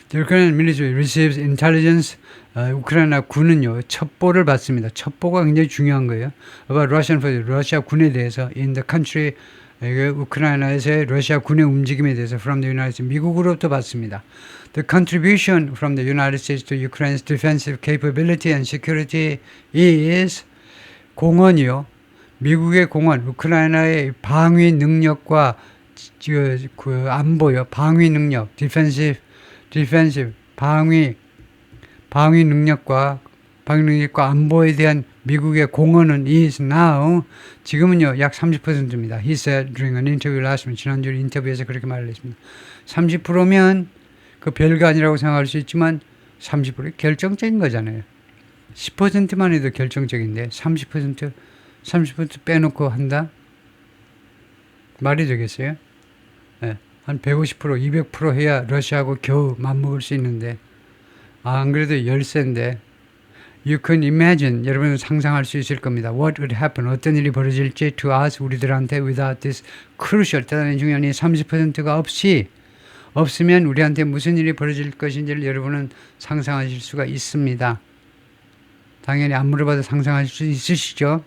The Ukrainian military receives intelligence. 우크라이나 군은요 첩보를 받습니다. 첩보가 굉장히 중요한 거예요. About Russian forces, 러시아 군에 대해서 in the country. 우크라이나에서의 러시아 군의 움직임에 대해서 from the United States, 미국으로부터 받습니다. The contribution from the United States to Ukraine's defensive capability and security is 공헌이요. 미국의 공헌, 우크라이나의 방위 능력과 그 안보요. 방위 능력, defensive 방위 능력과 안보에 대한 미국의 공헌은 is now 지금은요 약 30%입니다. He said during an interview last week. 지난주 인터뷰에서 그렇게 말을 했습니다. 30%면 그 별거 아니라고 생각할 수 있지만 30% 결정적인 거잖아요. 10%만 해도 결정적인데 30% 빼놓고 한다? 말이 되겠어요? 네, 한 150%, 200% 해야 러시아하고 겨우 맞먹을 수 있는데 안 그래도 열세인데 You can imagine, 여러분은 상상할 수 있을 겁니다. What would happen, 어떤 일이 벌어질지 to us, 우리들한테 without this crucial, 대단히 중요한 이 30%가 없으면 우리한테 무슨 일이 벌어질 것인지를 여러분은 상상하실 수가 있습니다. 당연히 안 물어봐도 상상하실 수 있으시죠?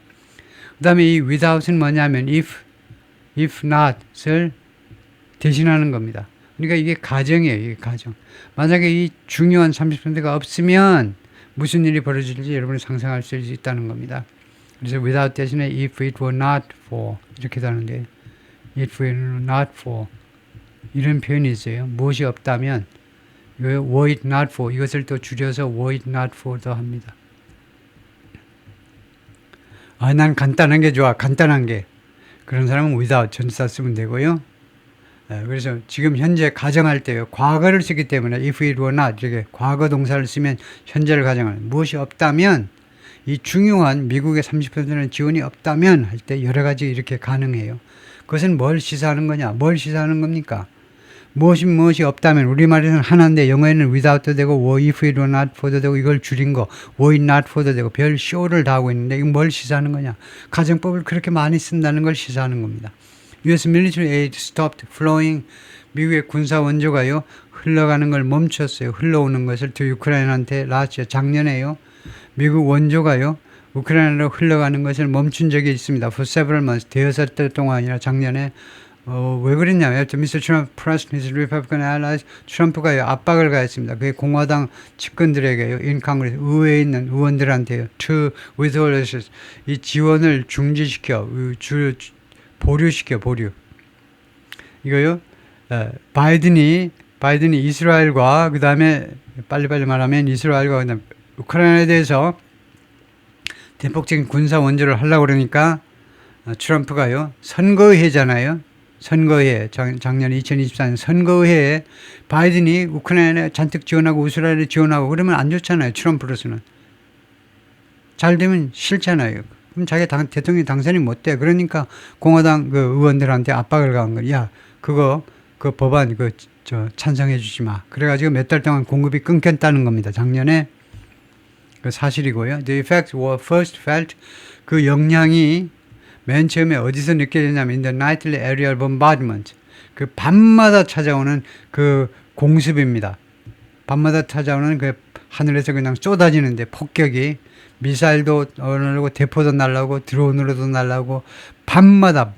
그 다음에 이 without은 뭐냐면 if not을 대신하는 겁니다. 그러니까 이게 가정이에요. 이게 가정. 만약에 이 중요한 30%가 없으면 무슨 일이 벌어질지 여러분이 상상할 수 있다는 겁니다. 그래서 without 대신에 if it were not for 이렇게 하는데 if it were not for 이런 표현이 있어요. 무엇이 없다면 were it not for 이것을 또 줄여서 were it not for도 합니다. 난 간단한 게 좋아. 간단한 게. 그런 사람은 without 전치사 쓰면 되고요. 그래서 지금 현재 가정할 때요. 과거를 쓰기 때문에 if it were not 이렇게 과거 동사를 쓰면 현재를 가정하는 무엇이 없다면 이 중요한 미국의 30%는 지원이 없다면 할 때 여러 가지 이렇게 가능해요. 그것은 뭘 시사하는 거냐? 뭘 시사하는 겁니까? 무엇이 없다면 우리말에서는 하나인데 영어에는 without도 되고 if it were not for도 되고 이걸 줄인 거 were it not for도 되고 별 쇼를 다 하고 있는데 이건 뭘 시사하는 거냐? 가정법을 그렇게 많이 쓴다는 걸 시사하는 겁니다. US military aid stopped flowing. 미국의 군사 원조가요 흘러가는 걸 멈췄어요. 흘러오는 것을 to 우크라이나한테 last 작년에요. 미국 원조가요 우크라이나로 흘러가는 것을 멈춘 적이 있습니다. For several months 대여섯 달 동안이나 작년에 왜 그랬냐면 Mr. Trump pressed his Republican allies. 트럼프가요 압박을 가했습니다. 그게 공화당 측근들에게요 in Congress 의회에 있는 의원들한테요 to withhold assistance 이 지원을 중지시켜 보류. 이거요. 바이든이 이스라엘과 그 다음에 빨리빨리 말하면 이스라엘과 그다음에 우크라이나에 대해서 대폭적인 군사 원조를 하려고 그러니까 트럼프가요, 선거의회잖아요. 선거회, 작년 2024년 선거회에 바이든이 우크라이나에 잔뜩 지원하고 이스라엘에 지원하고 그러면 안 좋잖아요. 트럼프로서는. 잘 되면 싫잖아요. 그럼 자기가 대통령 당선이 못 돼. 그러니까 공화당 그 의원들한테 압박을 가한 거야. 야, 그 법안 찬성해 주지 마. 그래가지고 몇 달 동안 공급이 끊겼다는 겁니다. 작년에. 그 사실이고요. The effects were first felt. 그 영향이 맨 처음에 어디서 느껴졌냐면 in the nightly aerial bombardment. 그 밤마다 찾아오는 그 공습입니다. 밤마다 찾아오는 그 하늘에서 그냥 쏟아지는데 폭격이 미사일도 날라오고 대포도 날라오고 드론으로도 날라오고 밤마다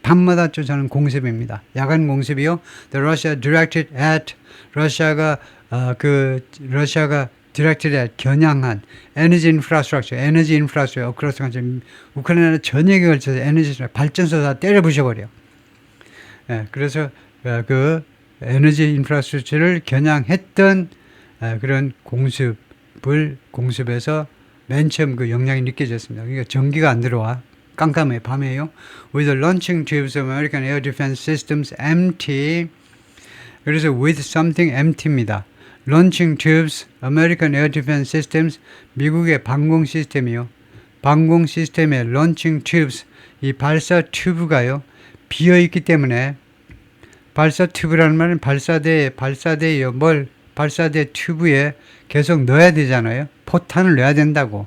밤마다 쫓아오는 공습입니다. 야간 공습이요. The Russia directed at 러시아가 directed at 겨냥한 에너지 인프라스트럭처 across 우크라이나 전역에 걸쳐서 에너지 발전소 다 때려 부셔버려. 예, 그래서 그 에너지 인프라스트럭처를 겨냥했던 그런 공습에서 맨 처음 그 영향이 느껴졌습니다. 그러니까 전기가 안 들어와. 깜깜해, 밤에요. With the launching tubes of American air defense systems empty. 그래서 with something empty입니다. Launching tubes, American air defense systems, 미국의 방공 시스템이요. 방공 시스템의 launching tubes, 이 발사 튜브가요, 비어있기 때문에, 발사 튜브라는 말은 발사대예요. 발사대 튜브에 계속 넣어야 되잖아요. 포탄을 넣어야 된다고.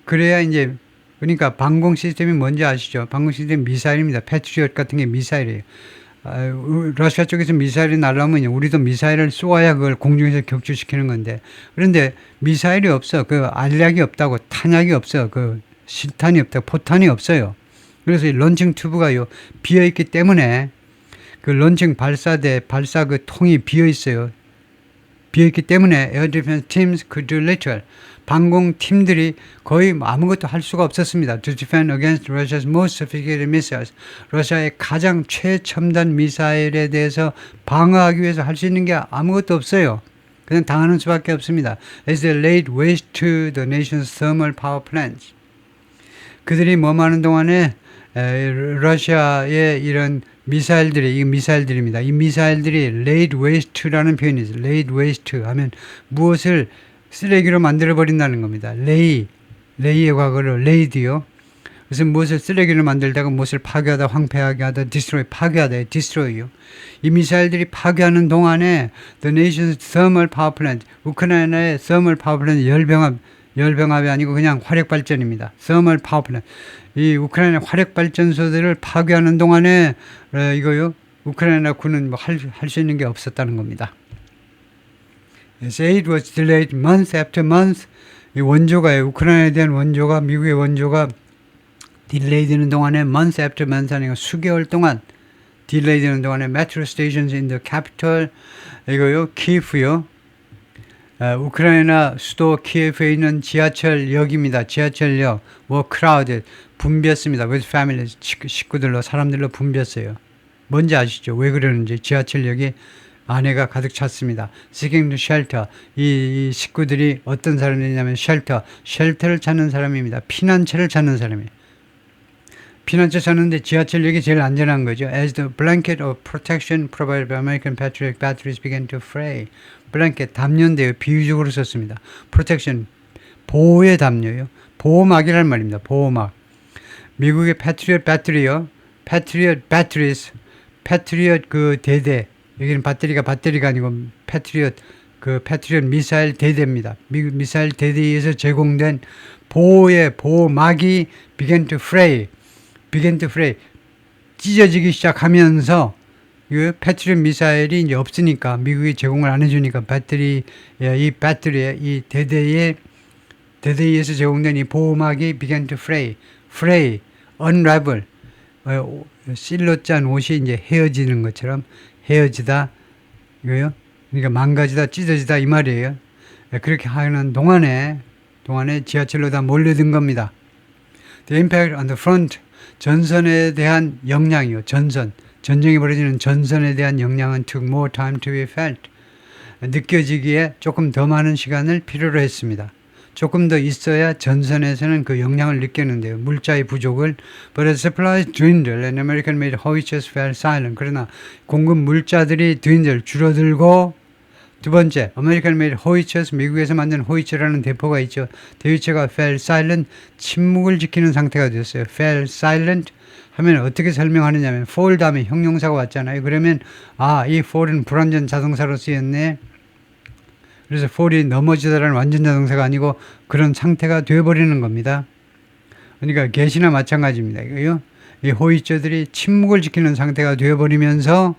그래야 이제, 그러니까 방공 시스템이 뭔지 아시죠? 방공 시스템 미사일입니다. 패트리엇 같은 게 미사일이에요. 러시아 쪽에서 미사일이 날라오면 우리도 미사일을 쏘아야 그걸 공중에서 격추시키는 건데, 그런데 미사일이 없어. 그 알약이 없다고, 탄약이 없어. 그 실탄이 없다고, 포탄이 없어요. 그래서 이 런칭 튜브가요, 비어있기 때문에 그 런칭 발사 그 통이 비어있어요. 비어있기 때문에 Air Defense Teams could do little. 방공 팀들이 거의 아무것도 할 수가 없었습니다. To defend against Russia's most sophisticated missiles. 러시아의 가장 최첨단 미사일에 대해서 방어하기 위해서 할 수 있는 게 아무것도 없어요. 그냥 당하는 수밖에 없습니다. As they laid waste to the nation's thermal power plants. 그들이 뭐하는 동안에 러시아의 이런 미사일들이, 이 미사일들입니다. 이 미사일들이 laid waste라는 표현이 있어요. laid waste 하면 무엇을 쓰레기로 만들어버린다는 겁니다. 레이의 과거로 laid요. 그래서 무엇을 쓰레기로 만들다가 무엇을 파괴하다, 황폐하게 하다, 파괴하다, destroy요. 이 미사일들이 파괴하는 동안에 the nation's thermal power plant, 우크라이나의 thermal power plant 열병합이 아니고 그냥 화력발전입니다. thermal power plant. 이 우크라이나 화력발전소들을 파괴하는 동안에 이거요, 우크라이나 군은 뭐 할 수 있는 게 없었다는 겁니다. As aid was delayed month after month. 이 원조가, 우크라이나에 대한 원조가, 미국의 원조가 딜레이 되는 동안에 month after month 하니까 수개월 동안 딜레이 되는 동안에 metro stations in the capital, 이거요, 키예프요. 우크라이나 수도 키예프에 있는 지하철역입니다. 지하철역, crowded, 붐볐습니다. with families, 식구들로, 사람들로 붐볐어요. 뭔지 아시죠? 왜 그러는지. 지하철역이 안에가 가득 찼습니다. Seeking to shelter. 이 식구들이 어떤 사람들이냐면 쉘터를 찾는 사람입니다. 피난처를 찾는 사람이에요. 피난처 찾는데 지하철역이 제일 안전한 거죠. As the blanket of protection provided by American Patriot batteries began to fray. 블랭켓, 담요인데요. 비유적으로 썼습니다. protection, 보호의 담요요. 보호막이란 말입니다. 보호막. 미국의 패트리엇 배터리요. 패트리엇 배터리스. 패트리엇 그 대대. 여기는 배터리가 아니고 패트리엇 미사일 대대입니다. 미국 미사일 대대에 의해서 제공된 보호막이 began to fray. 찢어지기 시작하면서 이 패트리엇 미사일이 이제 없으니까, 미국이 제공을 안 해주니까 이 대대에 의해서 제공된 이 보호막이 began to fray, unravel. 실로 짠 옷이 이제 헤어지는 것처럼 헤어지다, 이거요. 그러니까 망가지다, 찢어지다 이 말이에요. 그렇게 하는 동안에 지하철로 다 몰려든 겁니다. The impact on the front, 전선에 대한 영향이요. 전쟁이 벌어지는 전선에 대한 영향은 took more time to be felt. 느껴지기에 조금 더 많은 시간을 필요로 했습니다. 조금 더 있어야 전선에서는 그 영향을 느꼈는데요. 물자의 부족을. But as supplies dwindle and American-made howitzers fell silent. 그러나 공급 물자들이 dwindle, 줄어들고 두 번째, American-made howitzers, 미국에서 만든 호위처라는 대포가 있죠. 대위체가 fell silent, 침묵을 지키는 상태가 되었어요. fell silent 하면 어떻게 설명하느냐 하면 fall 다음에 형용사가 왔잖아요. 그러면 이 fall은 불완전 자동사로 쓰였네. 그래서 fall이 넘어지다라는 완전 자동사가 아니고 그런 상태가 되어버리는 겁니다. 그러니까 get이나 마찬가지입니다. 이거요. 이 호위처들이 침묵을 지키는 상태가 되어버리면서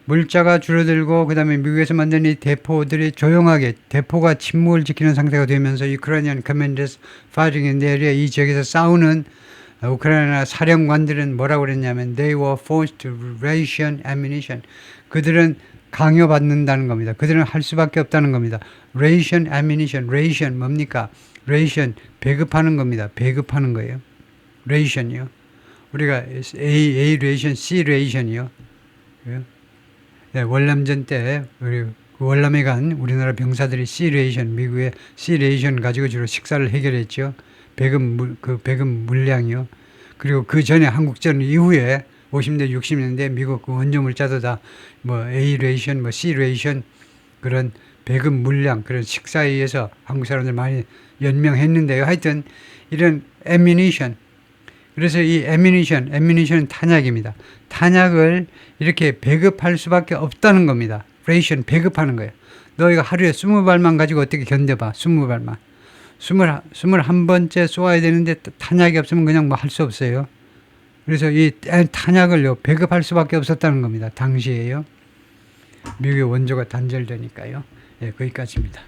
물자가 줄어들고 그 다음에 미국에서 만든 이 대포들이 조용하게 대포가 침묵을 지키는 상태가 되면서 Ukrainian commanders fighting in the area 이 지역에서 싸우는 우크라이나 사령관들은 뭐라고 그랬냐면 they were forced to ration ammunition. 그들은 강요받는다는 겁니다. 그들은 할 수밖에 없다는 겁니다. ration ammunition. ration 뭡니까? ration 배급하는 겁니다. 배급하는 거예요. ration이요. 우리가 A ration, C ration이요. 네, 월남전 때 우리 월남에 간 우리나라 병사들이 C 레이션, 미국의 C 레이션 가지고 주로 식사를 해결했죠. 배급 물량이요. 그리고 그 전에 한국전 이후에 50년, 60년대 미국 그 원조 물자도 다 뭐 A 레이션, 뭐 C 레이션 그런 배급 물량 그런 식사에 의해서 한국 사람들 많이 연명했는데요. 하여튼 이런 ammunition. 그래서 이 ammunition은 탄약입니다. 탄약을 이렇게 배급할 수밖에 없다는 겁니다. ration 배급하는 거예요. 너희가 하루에 20발만 가지고 어떻게 견뎌봐. 20발만. 21번째 쏘아야 되는데 탄약이 없으면 그냥 뭐 할 수 없어요. 그래서 이 탄약을요 배급할 수밖에 없었다는 겁니다. 당시에요. 미국의 원조가 단절되니까요. 예, 거기까지입니다.